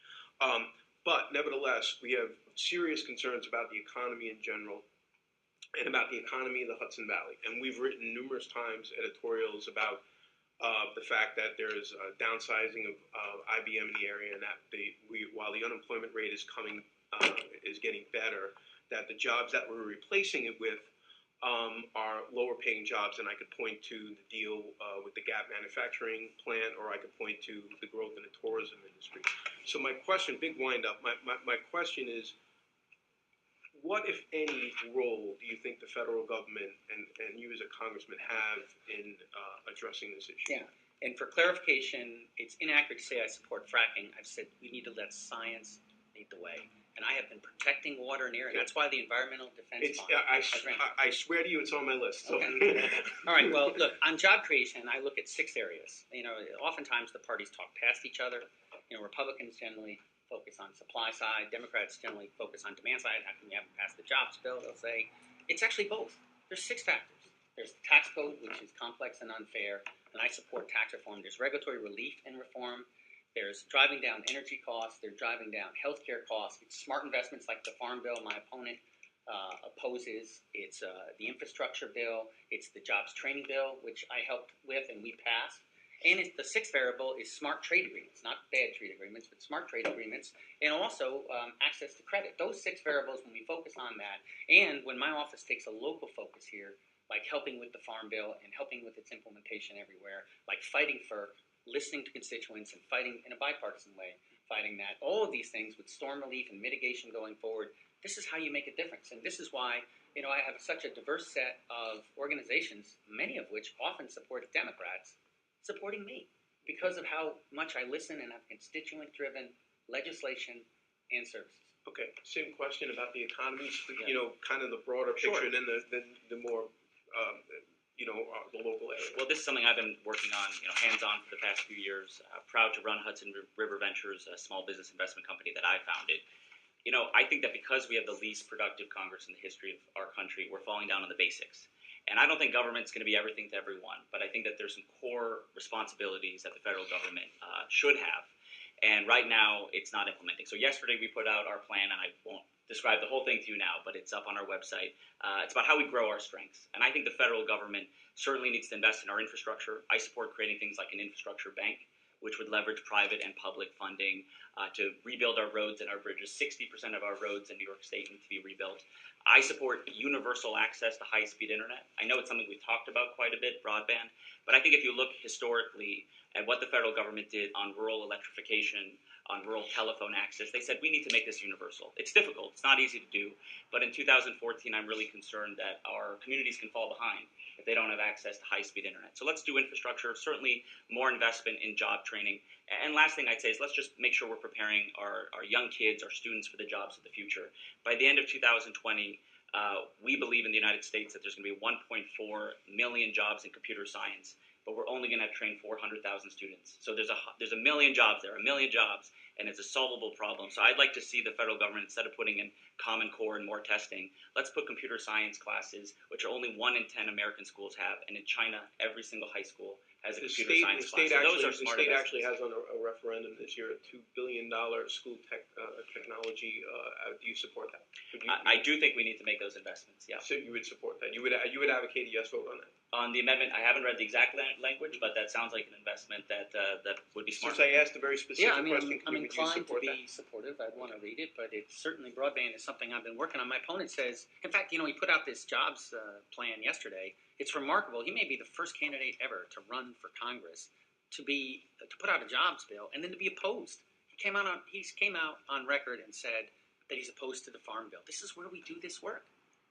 A: But nevertheless, we have serious concerns about the economy in general and about the economy of the Hudson Valley. And we've written numerous times editorials about the fact that there is a downsizing of IBM in the area, and that while the unemployment rate is getting better, that the jobs that we're replacing it with are lower paying jobs. And I could point to the deal with the Gap manufacturing plant, or I could point to the growth in the tourism industry. So my question, big wind up, my question is, what, if any, role do you think the federal government and you as a congressman have in addressing this issue?
B: Yeah. And for clarification, it's inaccurate to say I support fracking. I've said we need to let science lead the way. And I have been protecting water and air, and that's why the Environmental Defense Fund has ran.
A: I swear to you, it's on my list. So.
B: Okay. All right. Well, look, on job creation, I look at 6 areas. You know, oftentimes the parties talk past each other. You know, Republicans generally focus on supply side. Democrats generally focus on demand side. How come you haven't passed the jobs bill? They'll say it's actually both. There's 6 factors. There's the tax code, which is complex and unfair, and I support tax reform. There's regulatory relief and reform. There's driving down energy costs. They're driving down healthcare costs. It's smart investments like the Farm Bill my opponent opposes. It's the infrastructure bill. It's the jobs training bill, which I helped with and we passed. And the 6th variable is smart trade agreements, not bad trade agreements, but smart trade agreements, and also access to credit. Those 6 variables, when we focus on that, and when my office takes a local focus here, like helping with the Farm Bill and helping with its implementation everywhere, like fighting for listening to constituents and fighting in a bipartisan way, fighting that, all of these things with storm relief and mitigation going forward, this is how you make a difference. And this is why, you know, I have such a diverse set of organizations, many of which often support Democrats, supporting me because of how much I listen and have constituent-driven legislation and services.
A: Okay, same question about the economy.
B: Yeah.
A: You know, kind of the broader
B: Sure.
A: picture, and then the more the local area.
E: Well, this is something I've been working on, hands-on for the past few years. Proud to run Hudson River Ventures, a small business investment company that I founded. You know, I think that because we have the least productive Congress in the history of our country, we're falling down on the basics. And I don't think government's going to be everything to everyone, but I think that there's some core responsibilities that the federal government should have. And right now, it's not implementing. So yesterday, we put out our plan, and I won't describe the whole thing to you now, but it's up on our website. It's about how we grow our strengths. And I think the federal government certainly needs to invest in our infrastructure. I support creating things like an infrastructure bank, which would leverage private and public funding to rebuild our roads and our bridges. 60% of our roads in New York State need to be rebuilt. I support universal access to high-speed internet. I know it's something we've talked about quite a bit, broadband, but I think if you look historically at what the federal government did on rural electrification, on rural telephone access, they said we need to make this universal. It's difficult. It's not easy to do, but in 2014, I'm really concerned that our communities can fall behind if they don't have access to high-speed internet. So let's do infrastructure, certainly more investment in job training. And last thing I'd say is let's just make sure we're preparing our young kids, our students for the jobs of the future. By the end of 2020, we believe in the United States that there's going to be 1.4 million jobs in computer science, but we're only going to train 400,000 students. So there's a million jobs there, a million jobs, and it's a solvable problem. So I'd like to see the federal government, instead of putting in Common Core and more testing, let's put computer science classes, which are only 1 in 10 American schools have, and in China, every single high school has a computer science class. So those are smart
A: the state
E: investments.
A: actually has on a referendum this year a $2 billion school technology. Do you support that?
E: I do think we need to make those investments. Yeah.
A: So you would support that? You would advocate a yes vote on that?
E: On the amendment, I haven't read the exact language, but that sounds like an investment that would be smart.
A: Since I asked a very specific
G: Yeah, I mean,
A: question,
G: I'm
A: would you
G: inclined to
A: support
G: be
A: that?
G: supportive. I'd want to read it, but it's certainly broadband is something I've been working on. My opponent says, in fact, he put out this jobs plan yesterday. It's remarkable. He may be the first candidate ever to run for Congress to put out a jobs bill and then to be opposed. He came out on record and said that he's opposed to the farm bill. This is where we do this work.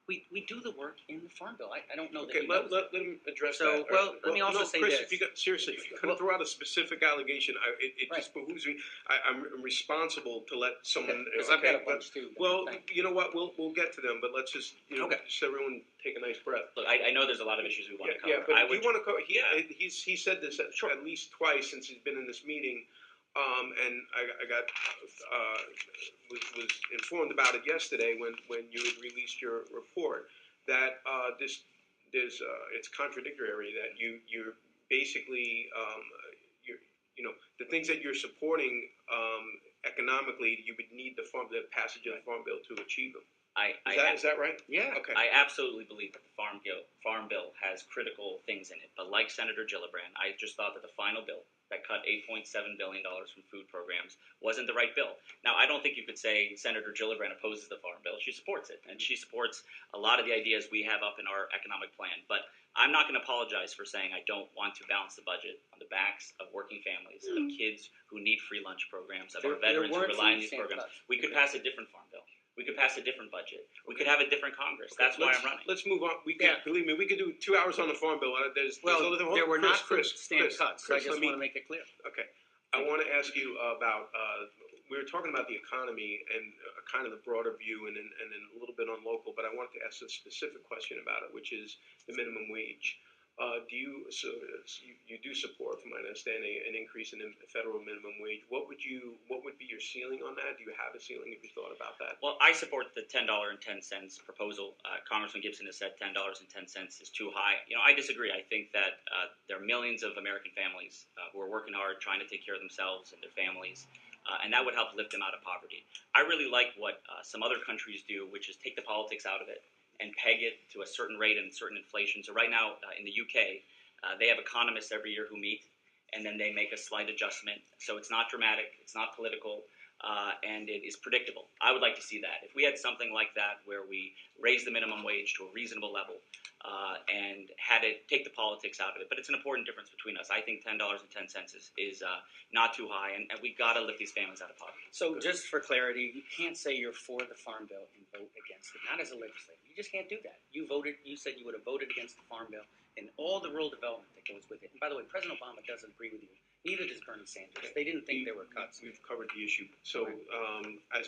G: We do the work in the farm bill. I don't know that
A: Okay,
G: he
A: let
G: knows.
A: him address
G: So,
A: that.
G: well, let me also say
A: Chris,
G: this.
A: Seriously, if you're going to throw out a specific allegation, it just behooves me. I'm responsible to let someone.
G: Because I've got a bunch too.
A: Well,
G: Thank
A: you know what? We'll get to them, but let's just
G: Okay.
A: just everyone take a nice breath.
E: Look, I know there's a lot of issues we want to cover.
A: Yeah, but
E: I
A: if
E: would,
A: you want to cover, he
E: Yeah.
A: said this at least twice since he's been in this meeting, and I got was informed about it yesterday when you had released your report that it's contradictory that you're basically the things that you're supporting economically, you would need the passage of the farm bill to achieve them. Is that right?
G: Yeah.
A: Okay.
E: I absolutely believe that the farm bill has critical things in it. But like Senator Gillibrand, I just thought that the final bill that cut $8.7 billion from food programs wasn't the right bill. Now, I don't think you could say Senator Gillibrand opposes the farm bill. She supports it, and she supports a lot of the ideas we have up in our economic plan. But I'm not going to apologize for saying I don't want to balance the budget on the backs of working families, of kids who need free lunch programs, of our veterans who rely on these programs. We could pass a different farm bill. We could pass a different budget. We could have a different Congress. That's why I'm running.
A: Let's move on. Believe me, we could do 2 hours on the farm bill.
G: There were not stand cuts. So I
A: Chris,
G: just want to make it clear.
A: Okay, I want to ask you about. We were talking about the economy and kind of the broader view, and then a little bit on local. But I wanted to ask a specific question about it, which is the minimum wage. You do support, from my understanding, an increase in the federal minimum wage. What would be your ceiling on that? Do you have a ceiling? Have you thought about that?
E: Well, I support the $10.10 proposal. Congressman Gibson has said $10.10 is too high. I disagree. I think that there are millions of American families who are working hard, trying to take care of themselves and their families, and that would help lift them out of poverty. I really like what some other countries do, which is take the politics out of it and peg it to a certain rate and certain inflation. So right now in the UK, they have economists every year who meet, and then they make a slight adjustment. So it's not dramatic, it's not political, and it is predictable. I would like to see that. If we had something like that where we raise the minimum wage to a reasonable level and had it take the politics out of it, but it's an important difference between us. I think $10.10 is not too high, and we got to lift these families out of poverty.
G: So just for clarity, you can't say you're for the farm bill and vote against it. Not as a legislator. You just can't do that. You said you would have voted against the farm bill and all the rural development that goes with it. And by the way, President Obama doesn't agree with you. Neither does Bernie Sanders. They didn't think there were cuts.
A: We've covered the issue. So, as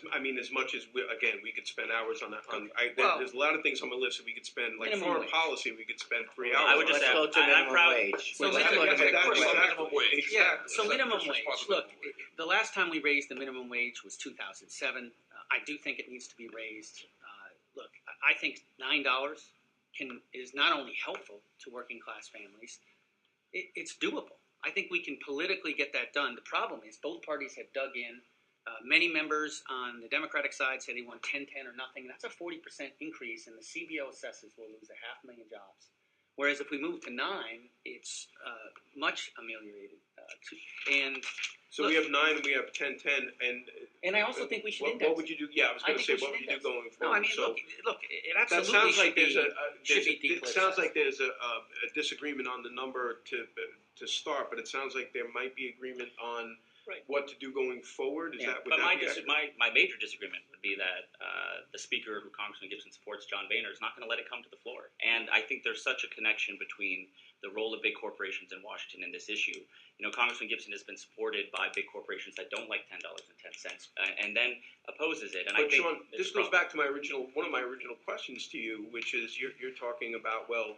A: much as we could spend hours on that. There's a lot of things on my list that we could spend, like foreign policy. We could spend 3 hours.
E: I would just
F: Let's
E: add,
F: go to
E: I'm
F: minimum
E: proud.
F: wage.
G: So
F: Let's
G: minimum
F: go to
C: minimum wage.
G: Yeah,
A: Exactly.
G: so minimum
C: Chris,
G: wage.
C: respond to
G: Look,
C: minimum wage.
G: the last time we raised the minimum wage was 2007. I do think it needs to be raised. Look, I think $9 is not only helpful to working class families, it's doable. I think we can politically get that done. The problem is both parties have dug in. Many members on the Democratic side say they want 10-10 or nothing. That's a 40% increase, and the CBO assesses will lose 500,000 jobs. Whereas if we move to 9, it's much ameliorated.
A: So we have 9 and we have 10-10,
G: And I also think we should index.
A: What would you do? Yeah, I was going to say, what would you do going forward?
G: No, I mean, look, it
A: that
G: absolutely
A: sounds like
G: should be
A: it sounds like there's a disagreement on the number to start, but it sounds like there might be agreement on what to do going forward. Is
G: Yeah.
A: that?
E: But my major disagreement would be that the speaker, who Congressman Gibson supports, John Boehner, is not going to let it come to the floor. And I think there's such a connection between the role of big corporations in Washington in this issue. You know, Congressman Gibson has been supported by big corporations that don't like $10.10, and then opposes it. And I
A: But
E: think
A: Sean,
E: there's
A: this
E: a
A: goes
E: problem.
A: back to one of my original questions to you, which is you're talking about, well,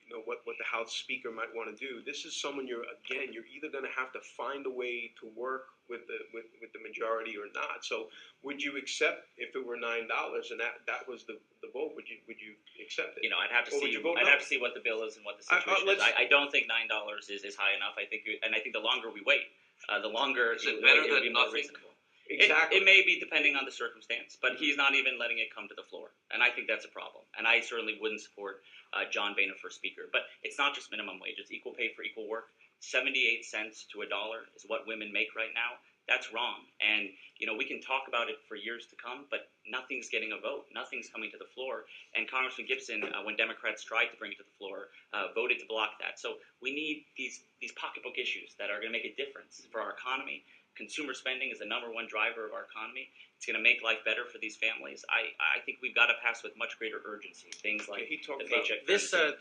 A: you know, what the House Speaker might want to do. This is someone you're either going to have to find a way to work with the majority or not. So would you accept if it were $9 and that was the vote? Would you accept it?
E: You know, I'd have to
A: Or would
E: see.
A: you vote
E: I'd
A: no?
E: have to see what the bill is and what the situation is. I don't think $9 is high enough. I think the longer we wait, the longer
C: Is it
E: it
C: better
E: would
C: than
E: be more
C: nothing?
E: reasonable.
A: Exactly.
E: It may be depending on the circumstance, but he's not even letting it come to the floor, and I think that's a problem. And I certainly wouldn't support John Boehner for Speaker. But it's not just minimum wage; it's equal pay for equal work. 78 cents to $1 is what women make right now. That's wrong. And you know, we can talk about it for years to come, but nothing's getting a vote. Nothing's coming to the floor. And Congressman Gibson, when Democrats tried to bring it to the floor, voted to block that. So we need these pocketbook issues that are going to make a difference for our economy. Consumer spending is the number one driver of our economy. It's going to make life better for these families. I think we've got to pass with much greater urgency. Things like
A: he talked
E: the
A: about
E: paycheck.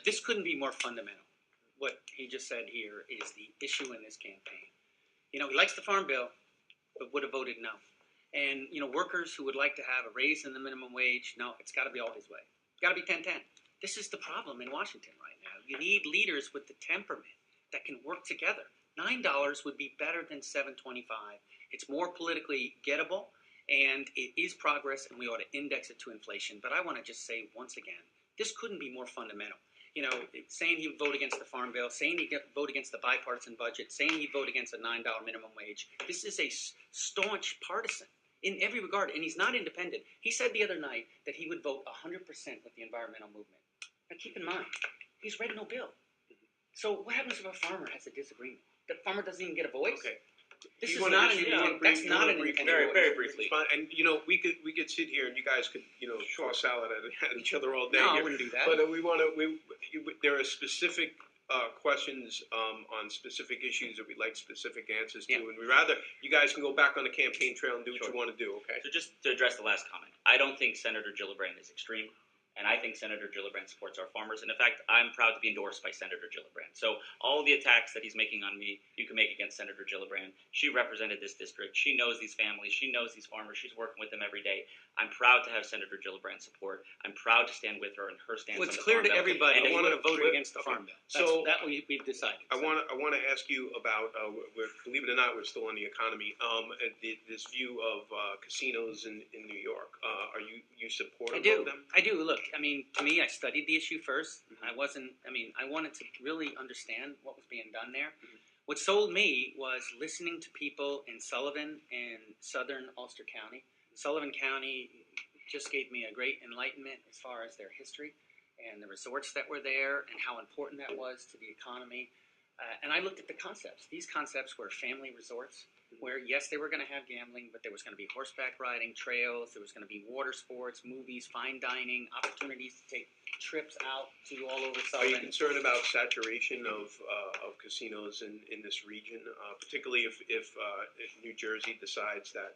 G: This couldn't be more fundamental. What he just said here is the issue in this campaign. You know, he likes the farm bill, but would have voted no. And you know, workers who would like to have a raise in the minimum wage, no, it's got to be all his way. It's got to be 10-10. This is the problem in Washington right now. You need leaders with the temperament that can work together. $9 would be better than $7.25. It's more politically gettable, and it is progress, and we ought to index it to inflation. But I want to just say once again, this couldn't be more fundamental. You know, saying he'd vote against the farm bill, saying he'd vote against the bipartisan budget, saying he'd vote against a $9 minimum wage. This is a staunch partisan in every regard, and he's not independent. He said the other night that he would vote 100% with the environmental movement. Now keep in mind, he's read no bill. So what happens if a farmer has a disagreement? The farmer doesn't even get a voice?
A: Okay.
G: This
A: You
G: is
A: wanna
G: not
A: just-
G: an
A: you wanna
G: independent, that's
A: brief-
G: not
A: you
G: an
A: wanna brief-
G: independent
E: very
G: voice.
E: briefly.
A: And you know, we could sit here and you guys could, you know, toss salad at each other all day.
G: No, I
A: here.
G: wouldn't do that.
A: But there are specific questions on specific issues that we'd like specific answers to,
G: Yeah.
A: and we rather you guys can go back on the campaign trail and do what
E: Sure.
A: you want to do. Okay.
E: So just to address the last comment, I don't think Senator Gillibrand is extreme, and I think Senator Gillibrand supports our farmers. And in fact, I'm proud to be endorsed by Senator Gillibrand. So all the attacks that he's making on me, you can make against Senator Gillibrand. She represented this district. She knows these families. She knows these farmers. She's working with them every day. I'm proud to have Senator Gillibrand's support. I'm proud to stand with her and her stance
G: Well,
E: on
G: it's
E: the
G: clear
E: Farm
G: to
E: Bill.
G: everybody
E: And
G: that
E: if
G: he
E: you
G: would have voted
A: wait,
G: against the
A: okay.
G: farm bill.
A: So-
G: That we've decided.
A: I want to ask you about believe it or not, we're still on the economy. This view of casinos in New York. Are you supportive
G: I do.
A: of them?
G: I do. Look, I mean, to me, I studied the issue first. I wanted to really understand what was being done there. What sold me was listening to people in Sullivan and southern Ulster County. Sullivan County just gave me a great enlightenment as far as their history and the resorts that were there and how important that was to the economy. And I looked at the concepts. These concepts were family resorts where, yes, they were going to have gambling, but there was going to be horseback riding, trails, there was going to be water sports, movies, fine dining, opportunities to take trips out to all over
A: Are you
G: Sullivan.
A: concerned about saturation of casinos in this region, particularly if New Jersey decides that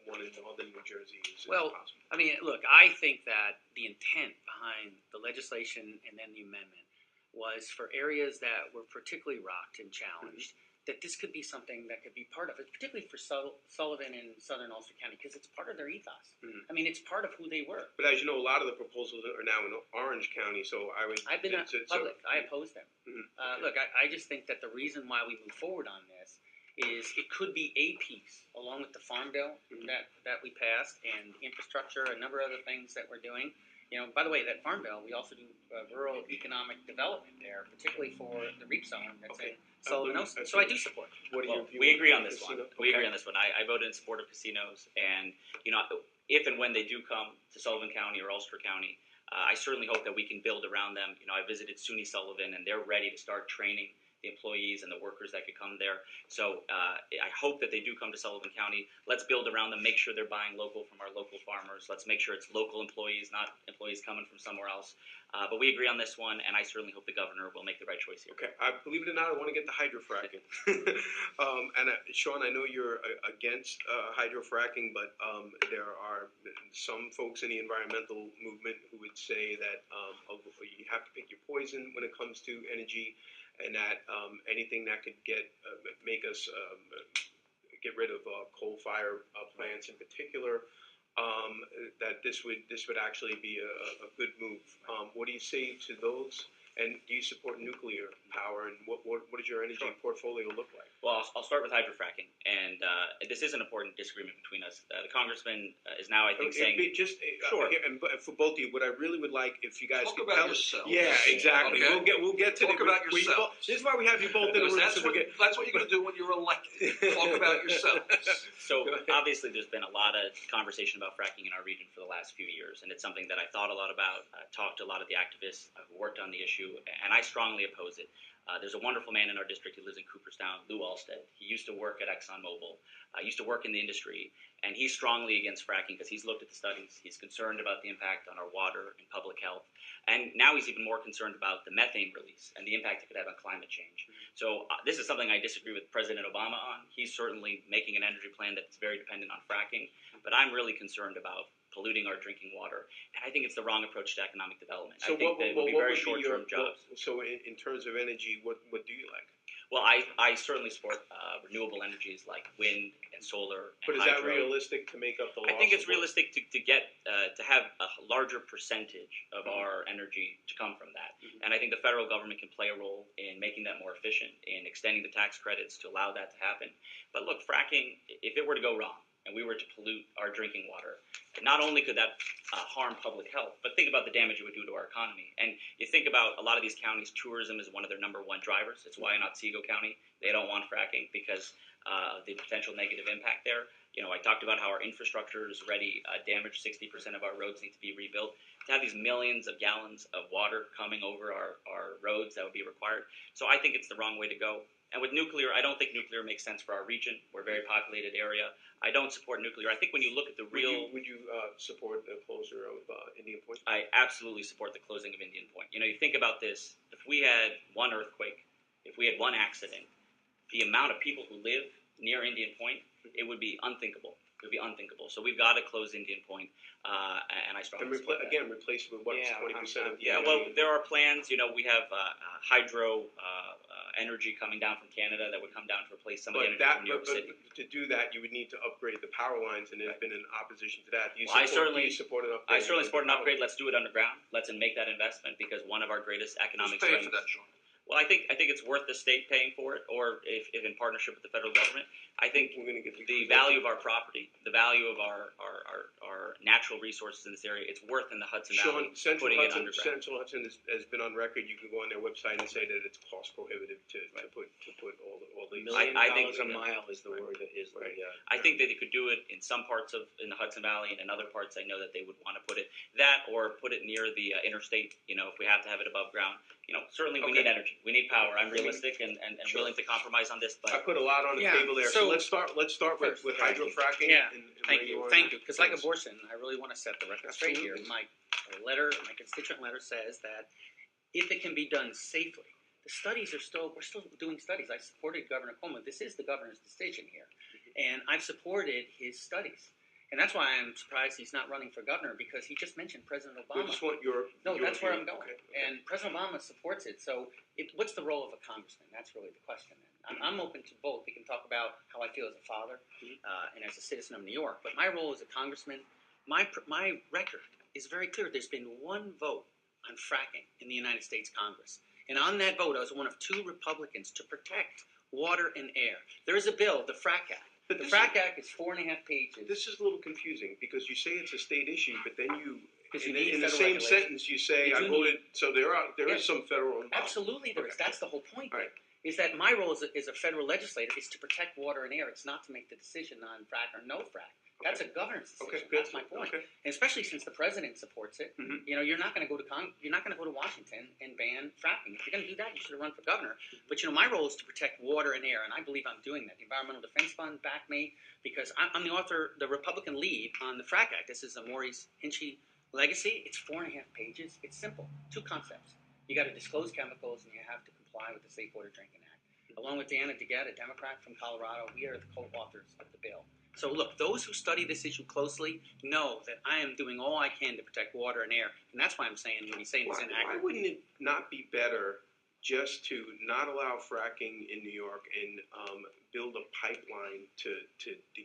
A: one in northern New Jersey is
G: Well,
A: possible?
G: I mean, look, I think that the intent behind the legislation and then the amendment was for areas that were particularly rocked and challenged, that this could be something that could be part of it, particularly for Sullivan and southern Ulster County, because it's part of their ethos.
A: Mhm.
G: I mean, it's part of who they were.
A: But as you know, a lot of the proposals are now in Orange County, so I would.
G: I've been
A: so-
G: public. I oppose them.
A: Mhm.
G: Look, I just think that the reason why we move forward on this is it could be a piece, along with the farm bill
A: Mhm.
G: that we passed and infrastructure, a number of other things that we're doing. You know, by the way, that farm bill, we also do rural economic development there, particularly for the REAP zone that's
A: Okay.
G: in Sullivan
A: Absolutely.
G: Ocean. So I do support it.
A: What are
E: Well,
A: your views
E: we agree on this
A: casino?
E: one. We agree
A: Okay.
E: on this one. I voted in support of casinos, and you know, if and when they do come to Sullivan County or Ulster County, I certainly hope that we can build around them. You know, I visited SUNY Sullivan, and they're ready to start training the employees and the workers that could come there. So I hope that they do come to Sullivan County. Let's build around them, make sure they're buying local from our local farmers. Let's make sure it's local employees, not employees coming from somewhere else. But we agree on this one, and I certainly hope the governor will make the right choice here.
A: Okay, believe it or not, I want to get to hydrofracking. Sean, I know you're against hydrofracking, but there are some folks in the environmental movement who would say that you have to pick your poison when it comes to energy, and that anything that could make us get rid of coal-fired plants in particular, that this would actually be a good move. What do you say to those? And do you support nuclear power? And what does your energy portfolio look like?
E: Well, I'll start with hydrofracking, and this is an important disagreement between us. The congressman is now, I think, saying
A: sure. And for both of you, what I really would like if you guys
C: Talk
A: could
C: about
A: tell
C: yourself.
A: Yeah, exactly.
C: Okay.
A: We'll get to
C: Talk about yourself.
A: This is why we have you both in the room.
C: That's what you're going to do when you're elected. Talk about yourselves.
E: So obviously, there's been a lot of conversation about fracking in our region for the last few years, and it's something that I thought a lot about. Talked to a lot of the activists who worked on the issue, and I strongly oppose it. There's a wonderful man in our district who lives in Cooperstown, Lou Alstead. He used to work at ExxonMobil, used to work in the industry, and he's strongly against fracking because he's looked at the studies. He's concerned about the impact on our water and public health. And now he's even more concerned about the methane release and the impact it could have on climate change. So this is something I disagree with President Obama on. He's certainly making an energy plan that's very dependent on fracking, but I'm really concerned about polluting our drinking water. And I think it's the wrong approach to economic development.
A: So
E: I think that it would be very short-term jobs.
A: So in terms of energy, what do you like?
E: Well, I certainly support renewable energies like wind and solar and
A: But is
E: hydro.
A: that realistic to make up the loss?
E: I think it's realistic to get to have a larger percentage of our energy to come from that. And I think the federal government can play a role in making that more efficient, in extending the tax credits to allow that to happen. But look, fracking, if it were to go wrong and we were to pollute our drinking water, not only could that harm public health, but think about the damage it would do to our economy. And you think about a lot of these counties, tourism is one of their number one drivers. It's why in Otsego County they don't want fracking because of the potential negative impact there. You know, I talked about how our infrastructure is already damaged. 60% of our roads need to be rebuilt. To have these millions of gallons of water coming over our roads, that would be required. So I think it's the wrong way to go. And with nuclear, I don't think nuclear makes sense for our region. We're a very populated area. I don't support nuclear. I think when you look at the real...
A: Would you support the closure of Indian Point?
E: I absolutely support the closing of Indian Point. You know, you think about this. If we had one earthquake, if we had one accident, the amount of people who live near Indian Point, it would be unthinkable. It would be unthinkable. So we've got to close Indian Point, and I strongly support that.
A: Again, replace it with what, 20% of the
E: Yeah, well, there are plans. You know, we have hydro energy coming down from Canada that would come down to replace some of the energy from New York City.
A: To do that, you would need to upgrade the power lines, and there's been an opposition to that. Do you
E: Well,
A: support an upgrade?
E: I certainly support an upgrade. Let's do it underground. Let's make that investment because one of our greatest economic
C: Who's paying
E: strengths.
C: for that, Sean?
E: Well, I think it's worth the state paying for it, or if in partnership with the federal government. I think
A: We're gonna get
E: the value of our property, the value of our natural resources in this area, it's worth in the Hudson Valley
A: Sean,
E: putting it underground.
A: Central Hudson has been on record. You can go on their website and say that it's cost prohibitive to put all these.
F: $1 million
E: I think
F: a mile is the word that is
A: Right.
E: I think that they could do it in some parts in the Hudson Valley, and in other parts, I know that they would want to put it or put it near the interstate. You know, if we have to have it above ground. You know, certainly we need energy. We need power. I'm realistic and
A: Sure.
E: willing to compromise on this,
A: I
E: but
A: put a lot on the table there. So let's start with hydrofracking.
G: Yeah,
A: and
G: Thank
A: where
G: you,
A: are.
G: thank you. Because like
A: Please.
G: abortion, I really want to set the record straight here. My constituent letter says that if it can be done safely, the studies we're still doing studies. I supported Governor Cuomo. This is the governor's decision here, and I've supported his studies. And that's why I'm surprised he's not running for governor, because he just mentioned President
A: We
G: Obama.
A: just want your.
G: That's where I'm
A: view.
G: going.
A: Okay.
G: And President Obama supports it. So what's the role of a congressman? That's really the question. I'm open to both. We can talk about how I feel as a father and as a citizen of New York. But my role as a congressman, my record is very clear. There's been one vote on fracking in the United States Congress. And on that vote, I was one of 2 Republicans to protect water and air. There is a bill, the FRAC Act.
A: But
G: The FRAC Act is 4.5 pages.
A: This is a little confusing because you say it's a state issue, but then
G: Because you need
A: in the
G: federal
A: same
G: regulation.
A: sentence you say
G: You
A: I
G: do
A: voted. So there is
G: Yeah.
A: some federal involvement.
G: Absolutely, there is.
A: Okay.
G: That's the whole point.
A: All right.
G: is that my role as a federal legislator is to protect water and air. It's not to make the decision on frack or no frack. That's a governance decision.
A: Okay, good.
G: That's my point.
A: Okay.
G: And especially since the president supports it,
A: Mhm.
G: you're not going to go to Washington and ban fracking. If you're going to do that, you should have run for governor. But my role is to protect water and air, and I believe I'm doing that. The Environmental Defense Fund backed me because I'm the author, the Republican lead on the Frack Act. This is a Maurice Hinchey legacy. It's 4.5 pages. It's simple. 2 concepts. You got to disclose chemicals, and you have to comply with the Safe Water Drinking Act. Along with Deanna DeGette, a Democrat from Colorado, we are the co-authors of the bill. So look, those who study this issue closely know that I am doing all I can to protect water and air, and that's why I'm saying when he's saying it's
A: Why
G: inaccurate.
A: wouldn't it not be better just to not allow fracking in New York and build a pipeline to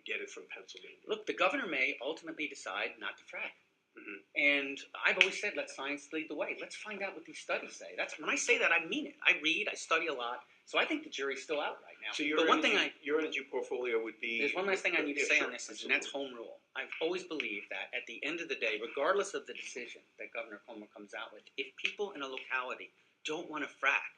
A: get it from Pennsylvania?
G: Look, the governor may ultimately decide not to frack.
A: Mhm.
G: And I've always said, let science lead the way. Let's find out what these studies say. That's when I say that, I mean it. I read, I study a lot, so I think the jury's still out right now.
A: So your
G: but one
A: energy,
G: thing
A: your energy portfolio would be.
G: there's one last thing I need to
A: Yeah,
G: say
A: sure,
G: on this, and
A: absolutely.
G: that's home rule. I've always believed that at the end of the day, regardless of the decision that Governor Cuomo comes out with, if people in a locality don't want to frack,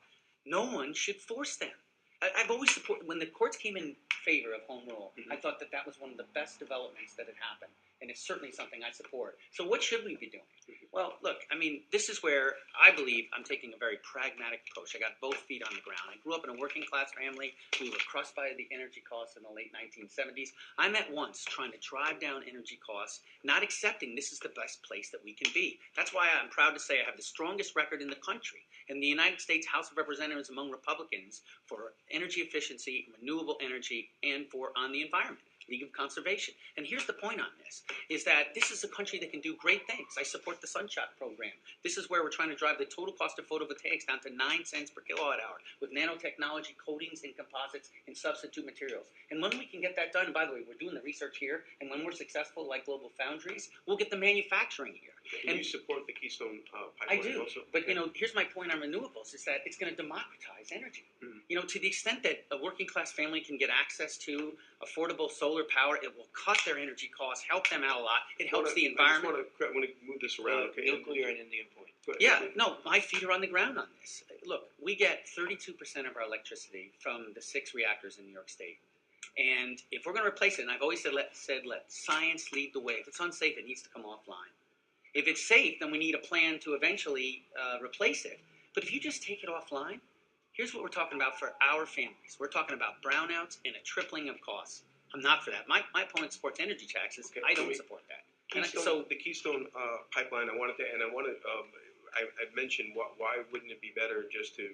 G: no one should force them. I've always supported, when the courts came in favor of home rule,
A: Mhm.
G: I thought that was one of the best developments that had happened, and it's certainly something I support. So what should we be doing? Well, look, I mean, this is where I believe I'm taking a very pragmatic approach. I got both feet on the ground. I grew up in a working class family. We were crushed by the energy costs in the late 1970s. I'm at once trying to drive down energy costs, not accepting this is the best place that we can be. That's why I'm proud to say I have the strongest record in the country in the United States House of Representatives among Republicans for energy efficiency, renewable energy, and for on the environment. League of Conservation. And here's the point on this, is that this is a country that can do great things. I support the Sunshot program. This is where we're trying to drive the total cost of photovoltaics down to 9 cents per kilowatt hour with nanotechnology, coatings, and composites, and substitute materials. And when we can get that done, and by the way, we're doing the research here, and when we're successful like Global Foundries, we'll get the manufacturing here.
A: And you support the Keystone pipeline
G: I do,
A: also?
G: but
A: Okay.
G: here's my point on renewables: is that it's going to democratize energy.
A: Mhm.
G: To the extent that a working class family can get access to affordable solar power, it will cut their energy costs, help them out a lot. It helps the environment.
A: I just want to move this around. Okay.
F: Nuclear and Indian Point.
A: Go ahead.
G: Yeah, no, my feet are on the ground on this. Look, we get 32% of our electricity from the 6 reactors in New York State. And if we're going to replace it, and I've always said let science lead the way. If it's unsafe, it needs to come offline. If it's safe, then we need a plan to eventually replace it. But if you just take it offline, here's what we're talking about for our families. We're talking about brownouts and a tripling of costs. I'm not for that. My opponent supports energy taxes.
A: Okay,
G: I
A: so
G: don't
A: we-
G: support that.
A: The Keystone pipeline. I mentioned why wouldn't it be better just to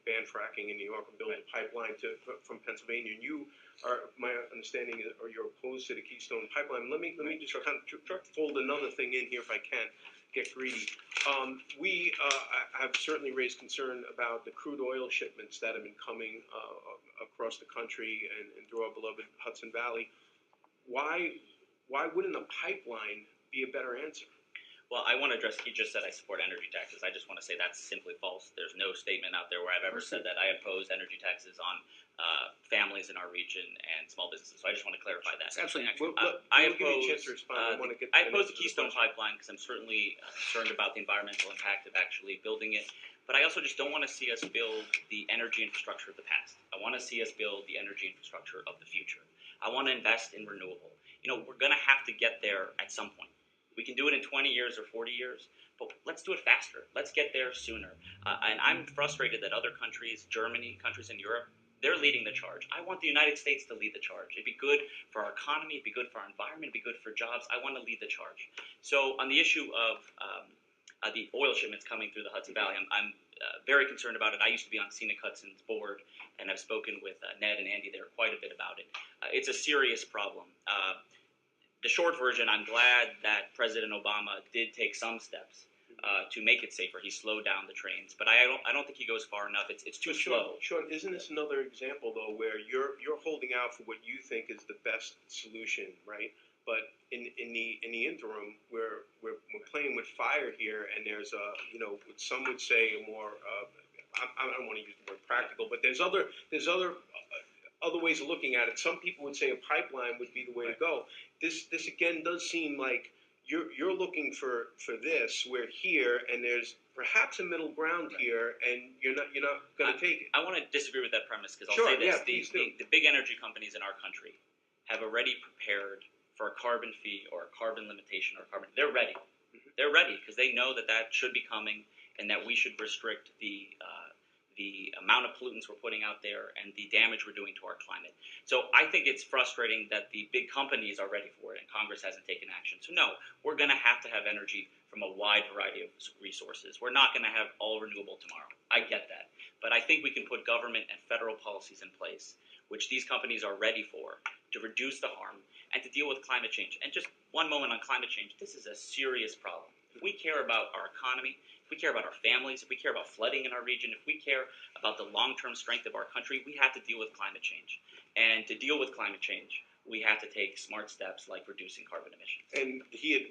A: ban fracking in New York and build a pipeline from Pennsylvania? And you are, my understanding is, or you're opposed to the Keystone pipeline. Let me just kind of fold another thing in here if I can. Get greedy. We have certainly raised concern about the crude oil shipments that have been coming across the country and through our beloved Hudson Valley. Why wouldn't a pipeline be a better answer?
E: Well, I want to address, you just said I support energy taxes. I just want to say that's simply false. There's no statement out there where I've ever said that I oppose energy taxes on families in our region and small businesses. So I just want to clarify that.
G: It's absolutely not true.
E: I
A: We'll give you a
E: oppose,
A: chance to respond. I want to get
E: I
A: to
E: oppose the
A: answer
E: Keystone
A: question.
E: Pipeline because I'm certainly concerned about the environmental impact of actually building it. But I also just don't want to see us build the energy infrastructure of the past. I want to see us build the energy infrastructure of the future. I want to invest in renewable. We're going to have to get there at some point. We can do it in 20 years or 40 years, but let's do it faster. Let's get there sooner. And I'm frustrated that other countries, Germany, countries in Europe, they're leading the charge. I want the United States to lead the charge. It'd be good for our economy. It'd be good for our environment. It'd be good for jobs. I want to lead the charge. So on the issue of the oil shipments coming through the Hudson Valley, I'm very concerned about it. I used to be on Scenic Hudson's board, and I've spoken with Ned and Andy there quite a bit about it. It's a serious problem. The short version, I'm glad that President Obama did take some steps to make it safer. He slowed down the trains, but I don't think he goes far enough. It's too slow.
A: Sean, isn't this another example though where you're holding out for what you think is the best solution, right? But in the interim, we're playing with fire here, and there's what some would say a more I don't want to use the word practical, but there's other ways of looking at it. Some people would say a pipeline would be the way to go. This again does seem like you're looking for this. We're here, and there's perhaps a middle ground here, and you're not going to take it.
E: I want to disagree with that premise because I'll
A: Sure,
E: say this:
A: yeah, please do.
E: the big energy companies in our country have already prepared for a carbon fee or a carbon limitation or carbon. They're ready. They're ready because they know that should be coming, and that we should restrict the amount of pollutants we're putting out there and the damage we're doing to our climate. So I think it's frustrating that the big companies are ready for it and Congress hasn't taken action. So no, we're going to have energy from a wide variety of resources. We're not going to have all renewable tomorrow. I get that. But I think we can put government and federal policies in place, which these companies are ready for, to reduce the harm and to deal with climate change. And just one moment on climate change, this is a serious problem. If we care about our economy, if we care about our families, if we care about flooding in our region, if we care about the long-term strength of our country, we have to deal with climate change. And to deal with climate change, we have to take smart steps like reducing carbon emissions.
A: And he had,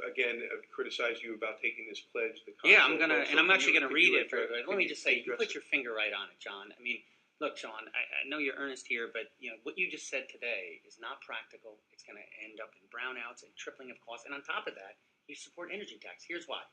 A: again, criticized you about taking this pledge.
G: Yeah, I'm actually gonna read it. Let me just say, you put your finger right on it, John. I mean, look, Sean, I know you're earnest here, but what you just said today is not practical. It's going to end up in brownouts and tripling of costs. And on top of that, you support energy tax. Here's why.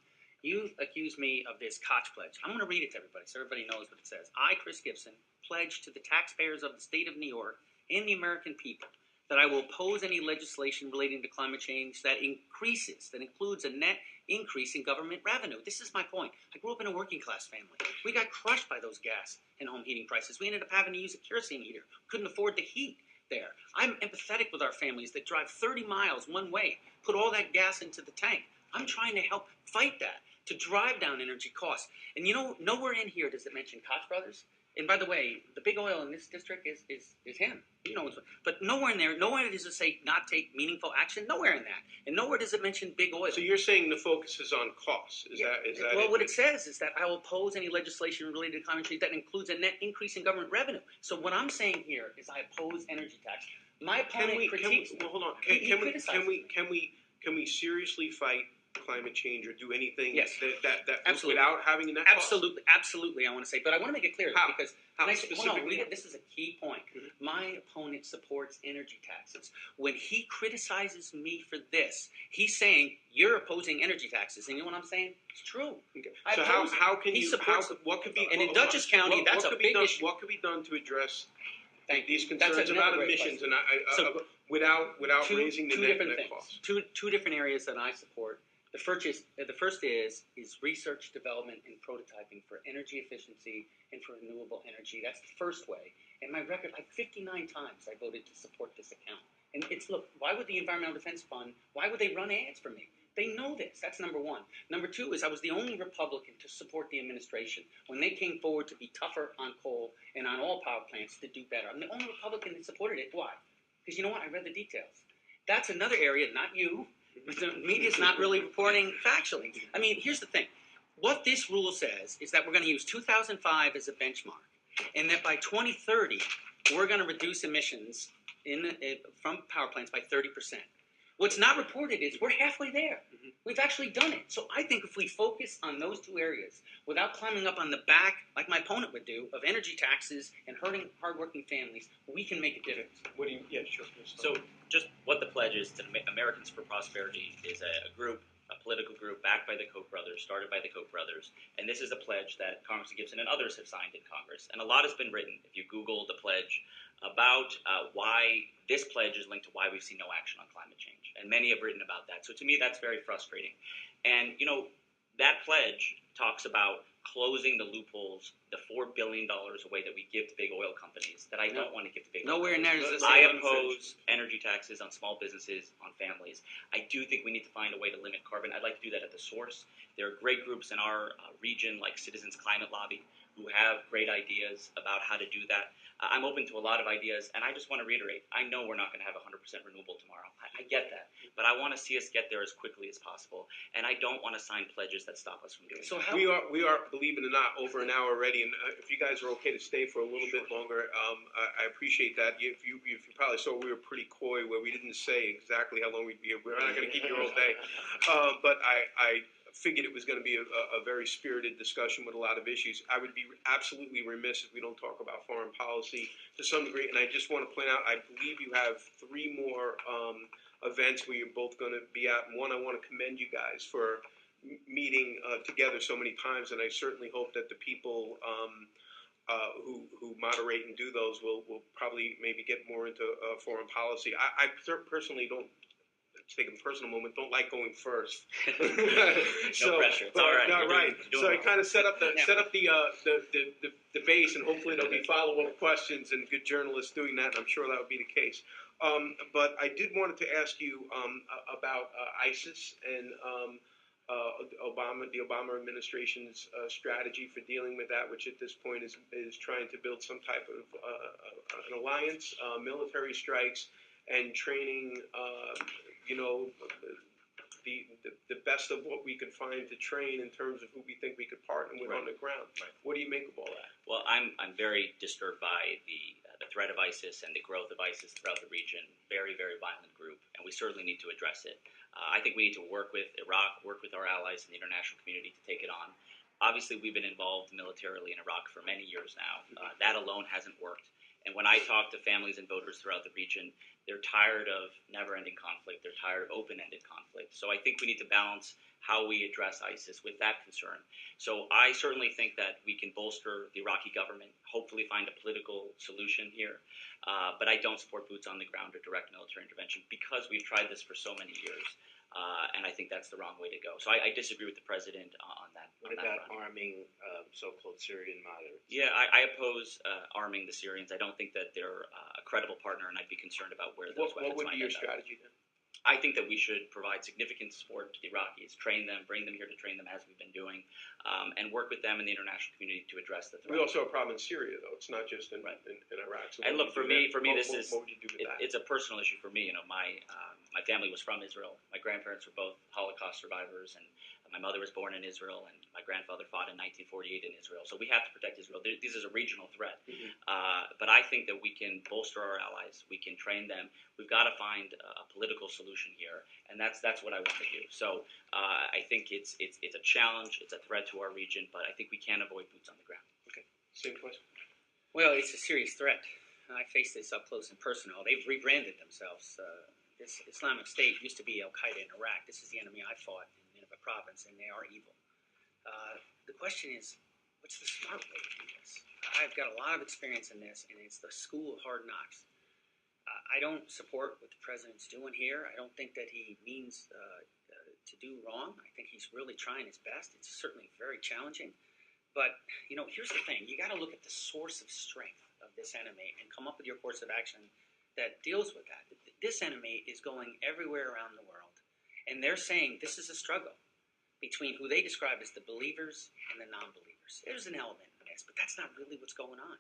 G: You accused me of this Koch pledge. I'm going to read it to everybody so everybody knows what it says. I, Chris Gibson, pledge to the taxpayers of the state of New York and the American people that I will oppose any legislation relating to climate change that includes a net increase in government revenue. This is my point. I grew up in a working class family. We got crushed by those gas and home heating prices. We ended up having to use a kerosene heater. Couldn't afford the heat there. I'm empathetic with our families that drive 30 miles one way, put all that gas into the tank. I'm trying to help fight that, to drive down energy costs. And nowhere in here does it mention Koch brothers. And by the way, the big oil in this district is him. But nowhere in there, nowhere does it say not take meaningful action. Nowhere in that, and nowhere does it mention big oil.
A: So you're saying the focus is on costs? Is that?
G: Well, what it says is that I will oppose any legislation related to climate change that includes a net increase in government revenue. So what I'm saying here is I oppose energy tax. My opponent critiques.
A: Well, hold on. Can we seriously fight climate change or do anything that without having a net cost?
G: Absolutely, I want to say, but I want to make it clear because this is a key point. Mm-hmm. My opponent supports energy taxes. When he criticizes me for this, he's saying you're opposing energy taxes, and you know what I'm saying? It's true.
A: Okay. So how can you? What could be?
G: And in Dutchess County, that's a big issue.
A: What could be done to address these concerns about emissions and without raising the net cost?
G: Two different areas that I support. The first is research, development, and prototyping for energy efficiency and for renewable energy. That's the first way. And my record, 59 times I voted to support this account. And look, why would the Environmental Defense Fund, why would they run ads for me? They know this. That's number one. Number two is I was the only Republican to support the administration when they came forward to be tougher on coal and on all power plants to do better. I'm the only Republican that supported it. Why? Because you know what? I read the details. That's another area, not you. The media's not really reporting factually. I mean, here's the thing. What this rule says is that we're going to use 2005 as a benchmark, and that by 2030, we're going to reduce emissions from power plants by 30%. What's not reported is we're halfway there. Mm-hmm. We've actually done it. So I think if we focus on those two areas without climbing up on the back, like my opponent would do, of energy taxes and hurting hardworking families, we can make a difference.
A: Yeah, sure.
E: So just what the pledge is to Americans for Prosperity is a political group backed by the Koch brothers, started by the Koch brothers. And this is a pledge that Congressman Gibson and others have signed in Congress. And a lot has been written, if you Google the pledge, about why this pledge is linked to why we've seen no action on climate change. And many have written about that. So to me, that's very frustrating. And, that pledge talks about closing the loopholes, the $4 billion away that we give to big oil companies that I don't want to give to big oil companies.
G: Nowhere near this.
E: I oppose energy taxes on small businesses, on families. I do think we need to find a way to limit carbon. I'd like to do that at the source. There are great groups in our region like Citizens Climate Lobby who have great ideas about how to do that. I'm open to a lot of ideas, and I just want to reiterate, I know we're not going to have 100% renewable tomorrow. I get that. But I want to see us get there as quickly as possible, and I don't want to sign pledges that stop us from doing it.
A: We are, believe it or not, over an hour already, and if you guys are okay to stay for a little bit longer, I appreciate that. If you probably saw, we were pretty coy where we didn't say exactly how long we'd be here. We're not going to keep you all day. But I figured it was going to be a very spirited discussion with a lot of issues. I would be absolutely remiss if we don't talk about foreign policy to some degree. And I just want to point out, I believe you have 3 more events where you're both going to be at. One, I want to commend you guys for meeting together so many times, and I certainly hope that the people who moderate and do those will probably maybe get more into foreign policy. I personally don't. To take a personal moment, don't like going first.
E: No pressure. It's all right.
A: No, right. So I
E: Well.
A: kind of set up the base, and hopefully there'll be follow-up questions and good journalists doing that. And I'm sure that would be the case. But I did wanted to ask you about ISIS and the Obama administration's strategy for dealing with that, which at this point is trying to build some type of an alliance, military strikes, and training. The best of what we could find to train in terms of who we think we could partner with on the ground.
E: Right.
A: What do you make of all that?
E: Well, I'm very disturbed by the threat of ISIS and the growth of ISIS throughout the region. Very, very violent group, and we certainly need to address it. I think we need to work with Iraq, work with our allies in the international community to take it on. Obviously, we've been involved militarily in Iraq for many years now. That alone hasn't worked. And when I talk to families and voters throughout the region, they're tired of never-ending conflict. They're tired of open-ended conflict. So I think we need to balance how we address ISIS with that concern. So I certainly think that we can bolster the Iraqi government, hopefully find a political solution here. But I don't support boots on the ground or direct military intervention because we've tried this for so many years. And I think that's the wrong way to go. So I disagree with the president on that.
F: What about arming so-called Syrian moderates?
E: Yeah, I oppose arming the Syrians. I don't think that they're a credible partner, and I'd be concerned about where those weapons
A: What would
E: might
A: be your
E: end up.
A: strategy then?
E: I think that we should provide significant support to the Iraqis, train them, bring them here to train them as we've been doing, and work with them in the international community to address the threat.
A: We also have a problem in Syria, though. It's not just in Iraq. So
E: And look, for me,
A: what
E: this is
A: what would you do with that?
E: it's a personal issue for me. You know, my family was from Israel. My grandparents were both Holocaust survivors, and my mother was born in Israel, and my grandfather fought in 1948 in Israel. So we have to protect Israel. This is a regional threat. But I think that we can bolster our allies. We can train them. We've got to find a political solution here, and that's what I want to do. So I think it's a challenge. It's a threat to our region, but I think we can avoid boots on the ground.
A: Okay. Same question.
G: Well, it's a serious threat. I face this up close and personal. They've rebranded themselves. This Islamic State used to be Al-Qaeda in Iraq. This is the enemy I fought in Nineveh province, and they are evil. The question is, what's the smart way to do this? I've got a lot of experience in this, and it's the school of hard knocks. I don't support what the president's doing here. I don't think that he means to do wrong. I think he's really trying his best. It's certainly very challenging. But, here's the thing. You got to look at the source of strength of this enemy and come up with your course of action that deals with that. This enemy is going everywhere around the world, and they're saying this is a struggle between who they describe as the believers and the non-believers. There's an element in this, but that's not really what's going on.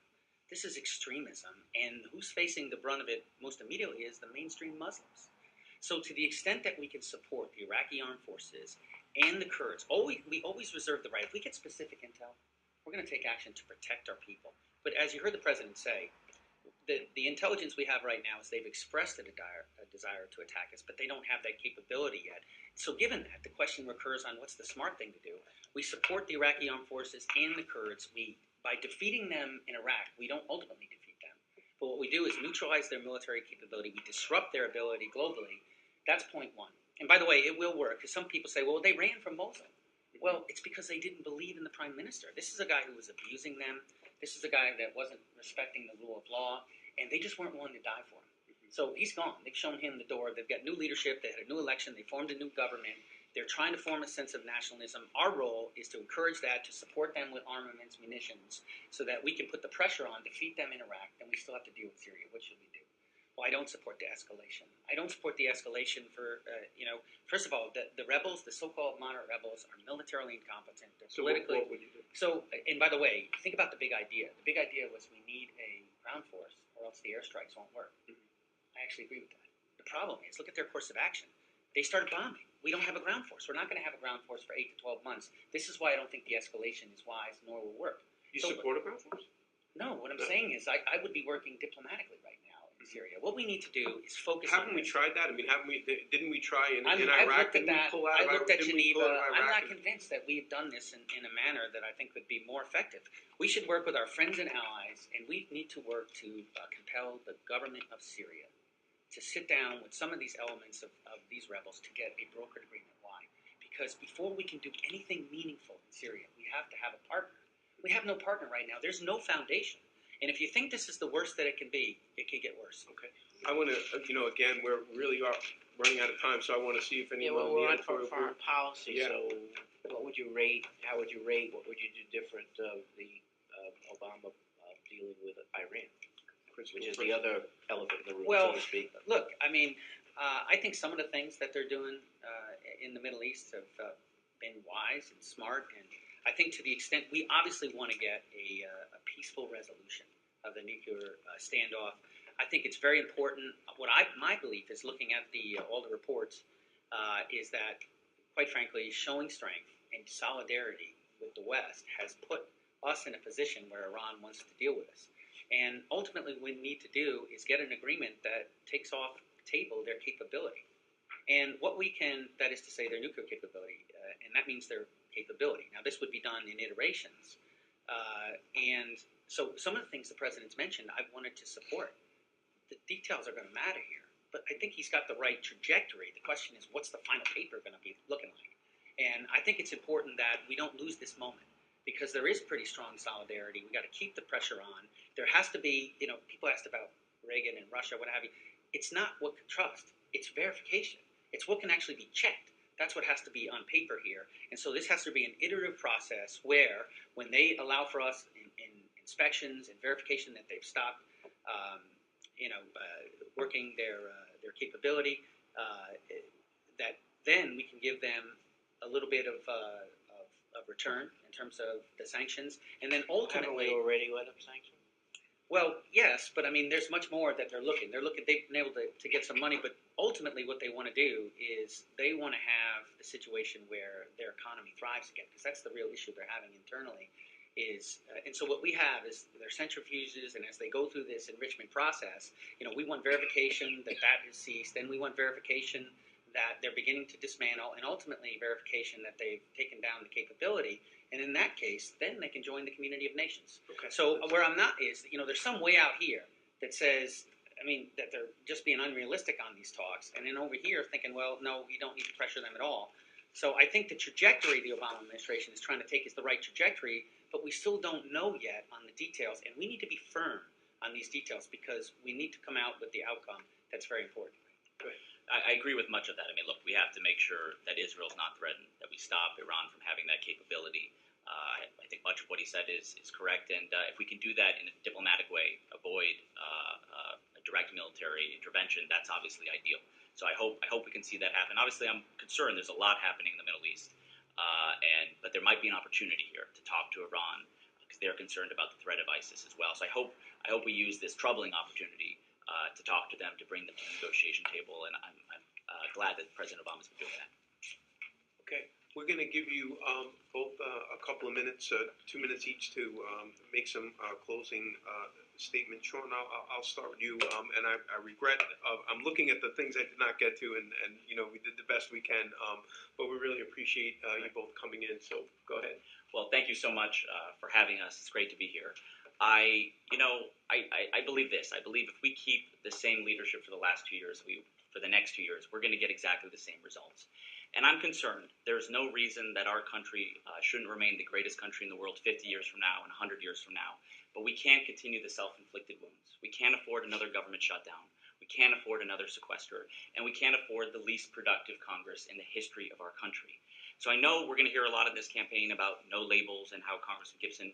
G: This is extremism, and who's facing the brunt of it most immediately is the mainstream Muslims. So to the extent that we can support the Iraqi armed forces and the Kurds, we always reserve the right. If we get specific intel, we're going to take action to protect our people. But as you heard the president say, the intelligence we have right now is they've expressed a desire to attack us, but they don't have that capability yet. So given that, the question recurs on what's the smart thing to do. We support the Iraqi armed forces and the Kurds. By defeating them in Iraq, we don't ultimately defeat them. But what we do is neutralize their military capability. We disrupt their ability globally. That's point one. And by the way, it will work, because some people say, well, they ran from Mosul. Well, it's because they didn't believe in the prime minister. This is a guy who was abusing them. This is a guy that wasn't respecting the rule of law, and they just weren't willing to die for him. So he's gone. They've shown him the door. They've got new leadership. They had a new election. They formed a new government. They're trying to form a sense of nationalism. Our role is to encourage that, to support them with armaments, munitions, so that we can put the pressure on, defeat them in Iraq. Then we still have to deal with Syria. What should we do? Well, I don't support the escalation. I don't support the escalation for, first of all, the rebels, the so-called moderate rebels, are militarily incompetent. They're
A: So
G: politically.
A: what would you do?
G: So, and by the way, think about the big idea. The big idea was we need a ground force, or else the airstrikes won't work. I actually agree with that. The problem is, look at their course of action. They started bombing. We don't have a ground force. We're not going to have a ground force for 8 to 12 months. This is why I don't think the escalation is wise, nor will work.
A: You support a ground force?
G: No, what I'm saying is I would be working diplomatically right now in Syria. What we need to do is focus
A: Haven't
G: on
A: we
G: this.
A: tried that? I mean, didn't we try in
G: I've
A: Iraq?
G: looked at that. I looked at Geneva. I'm not
A: Iraq?
G: convinced that we've done this in a manner that I think would be more effective. We should work with our friends and allies, and we need to work to compel the government of Syria to sit down with some of these elements of these rebels to get a brokered agreement. Why? because before we can do anything meaningful in Syria, we have to have a partner. We have no partner right now. There's no foundation. And if you think this is the worst that it can be, it can get worse.
A: Okay. I want to, again, we're really are running out of time, so I want to see if
F: Yeah,
A: anyone
F: well, we're
A: in the
F: on for
A: editorial
F: foreign
A: board.
F: policy,
A: Yeah.
F: so what would you rate, how would you rate, what would you do different of the Obama dealing with Iran,
A: Chris,
F: which is
A: Chris.
F: the other elephant in the room,
G: Well,
F: so to speak?
G: Look, I mean, I think some of the things that they're doing in the Middle East have been wise and smart, and I think to the extent we obviously want to get a peaceful resolution of the nuclear standoff. I think it's very important. My belief is looking at all the reports is that, quite frankly, showing strength and solidarity with the West has put us in a position where Iran wants to deal with us. And ultimately, what we need to do is get an agreement that takes off the table their capability. And what we can, that is to say, their nuclear capability, and that means their capability. Now, this would be done in iterations. And so some of the things the President's mentioned, I wanted to support. The details are going to matter here. But I think he's got the right trajectory. The question is, what's the final paper going to be looking like? And I think it's important that we don't lose this moment because there is pretty strong solidarity. We got to keep the pressure on. There has to be, people asked about Reagan and Russia, what have you. It's not what can trust. It's verification. It's what can actually be checked. That's what has to be on paper here. And so this has to be an iterative process where when they allow for us in inspections and verification that they've stopped, working their capability, that then we can give them a little bit of return in terms of the sanctions, and then
F: Haven't
G: ultimately.
F: we already let up sanctions?
G: Well, yes, but I mean, there's much more that they're looking. They've been able to get some money, but ultimately, what they want to do is they want to have the situation where their economy thrives again, because that's the real issue they're having internally. And so what we have is their centrifuges, and as they go through this enrichment process, we want verification that is ceased, then we want verification that they're beginning to dismantle, and ultimately verification that they've taken down the capability. And in that case, then they can join the community of nations.
A: Okay.
G: So where I'm not is, there's some way out here that says, that they're just being unrealistic on these talks, and then over here thinking, well, no, we don't need to pressure them at all. So I think the trajectory the Obama administration is trying to take is the right trajectory, but we still don't know yet on the details, and we need to be firm on these details because we need to come out with the outcome that's very important.
E: I agree with much of that. Look, we have to make sure that Israel's not threatened, that we stop Iran from having that capability. I think much of what he said is correct, and if we can do that in a diplomatic way, avoid a direct military intervention, that's obviously ideal. So I hope we can see that happen. Obviously, I'm concerned. There's a lot happening in the Middle East, but there might be an opportunity here to talk to Iran because they're concerned about the threat of ISIS as well. So I hope we use this troubling opportunity to talk to them, to bring them to the negotiation table, and I'm glad that President Obama's been doing that.
A: Okay. We're going to give you both a couple of minutes, 2 minutes each, to make some closing statements. Sean, I'll start with you. And I regret, I'm looking at the things I did not get to, and we did the best we can. But we really appreciate you both coming in. So go ahead.
E: Well, thank you so much for having us. It's great to be here. I believe this. I believe if we keep the same leadership for the last 2 years, for the next 2 years, we're going to get exactly the same results. And I'm concerned. There's no reason that our country shouldn't remain the greatest country in the world 50 years from now and 100 years from now. But we can't continue the self-inflicted wounds. We can't afford another government shutdown. We can't afford another sequester. And we can't afford the least productive Congress in the history of our country. So I know we're going to hear a lot in this campaign about no labels and how Congressman Gibson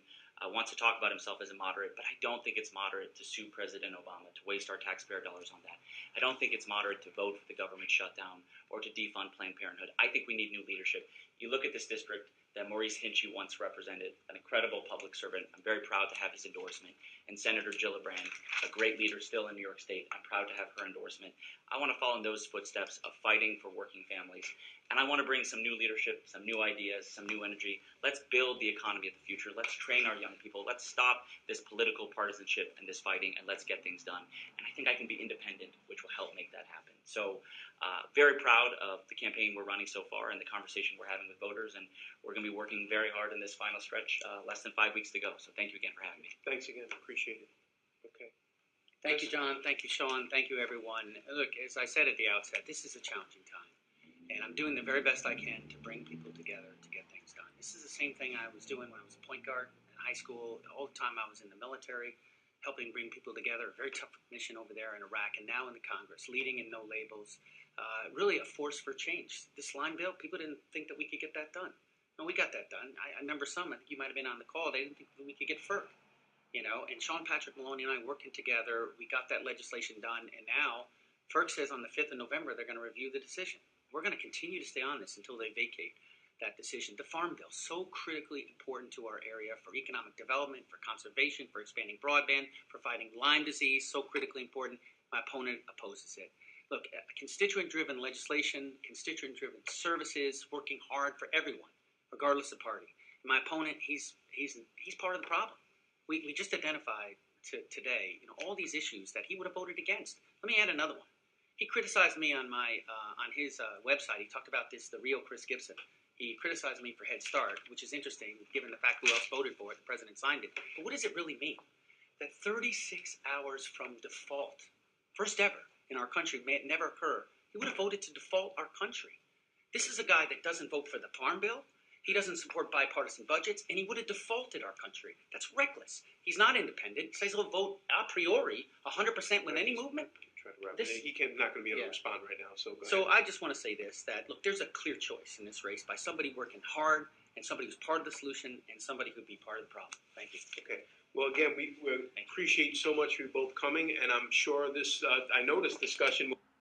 E: wants to talk about himself as a moderate, but I don't think it's moderate to sue President Obama, to waste our taxpayer dollars on that. I don't think it's moderate to vote for the government shutdown or to defund Planned Parenthood. I think we need new leadership. You look at this district that Maurice Hinchey once represented, an incredible public servant. I'm very proud to have his endorsement. And Senator Gillibrand, a great leader still in New York State. I'm proud to have her endorsement. I want to follow in those footsteps of fighting for working families. And I want to bring some new leadership, some new ideas, some new energy. Let's build the economy of the future. Let's train our young people. Let's stop this political partisanship and this fighting, and let's get things done. And I think I can be independent, which will help make that happen. So very proud of the campaign we're running so far and the conversation we're having with voters. And we're going to be working very hard in this final stretch, less than 5 weeks to go. So thank you again for having me.
A: Thanks again. Appreciate it. Okay.
G: Thank you, John. Thank you, Sean. Thank you, everyone. Look, as I said at the outset, this is a challenging time. And I'm doing the very best I can to bring people together to get things done. This is the same thing I was doing when I was a point guard in high school, the whole time I was in the military, helping bring people together. A very tough mission over there in Iraq, and now in the Congress, leading in no labels. Really a force for change. This Lyme bill, people didn't think that we could get that done. No, we got that done. I remember some, I think you might have been on the call, they didn't think that we could get FERC. And Sean Patrick Maloney and I working together, we got that legislation done, and now FERC says on the 5th of November they're going to review the decision. We're going to continue to stay on this until they vacate that decision. The Farm Bill, so critically important to our area for economic development, for conservation, for expanding broadband, for fighting Lyme disease, so critically important. My opponent opposes it. Look, constituent-driven legislation, constituent-driven services, working hard for everyone, regardless of party. My opponent, he's part of the problem. We just identified today, all these issues that he would have voted against. Let me add another one. He criticized me on his website. He talked about the real Chris Gibson. He criticized me for Head Start, which is interesting given the fact who else voted for it. The president signed it. But what does it really mean? That 36 hours from default, first ever in our country, may it never occur, he would have voted to default our country. This is a guy that doesn't vote for the Farm Bill. He doesn't support bipartisan budgets, and he would have defaulted our country. That's reckless. He's not independent. He says he'll vote a priori 100% with any movement.
A: He not going to be able to respond right now. So,
G: I just want to say this: that look, there's a clear choice in this race by somebody working hard, and somebody who's part of the solution, and somebody who'd be part of the problem. Thank you.
A: Okay. Well, again, we appreciate so much for you both coming, and I'm sure I know this discussion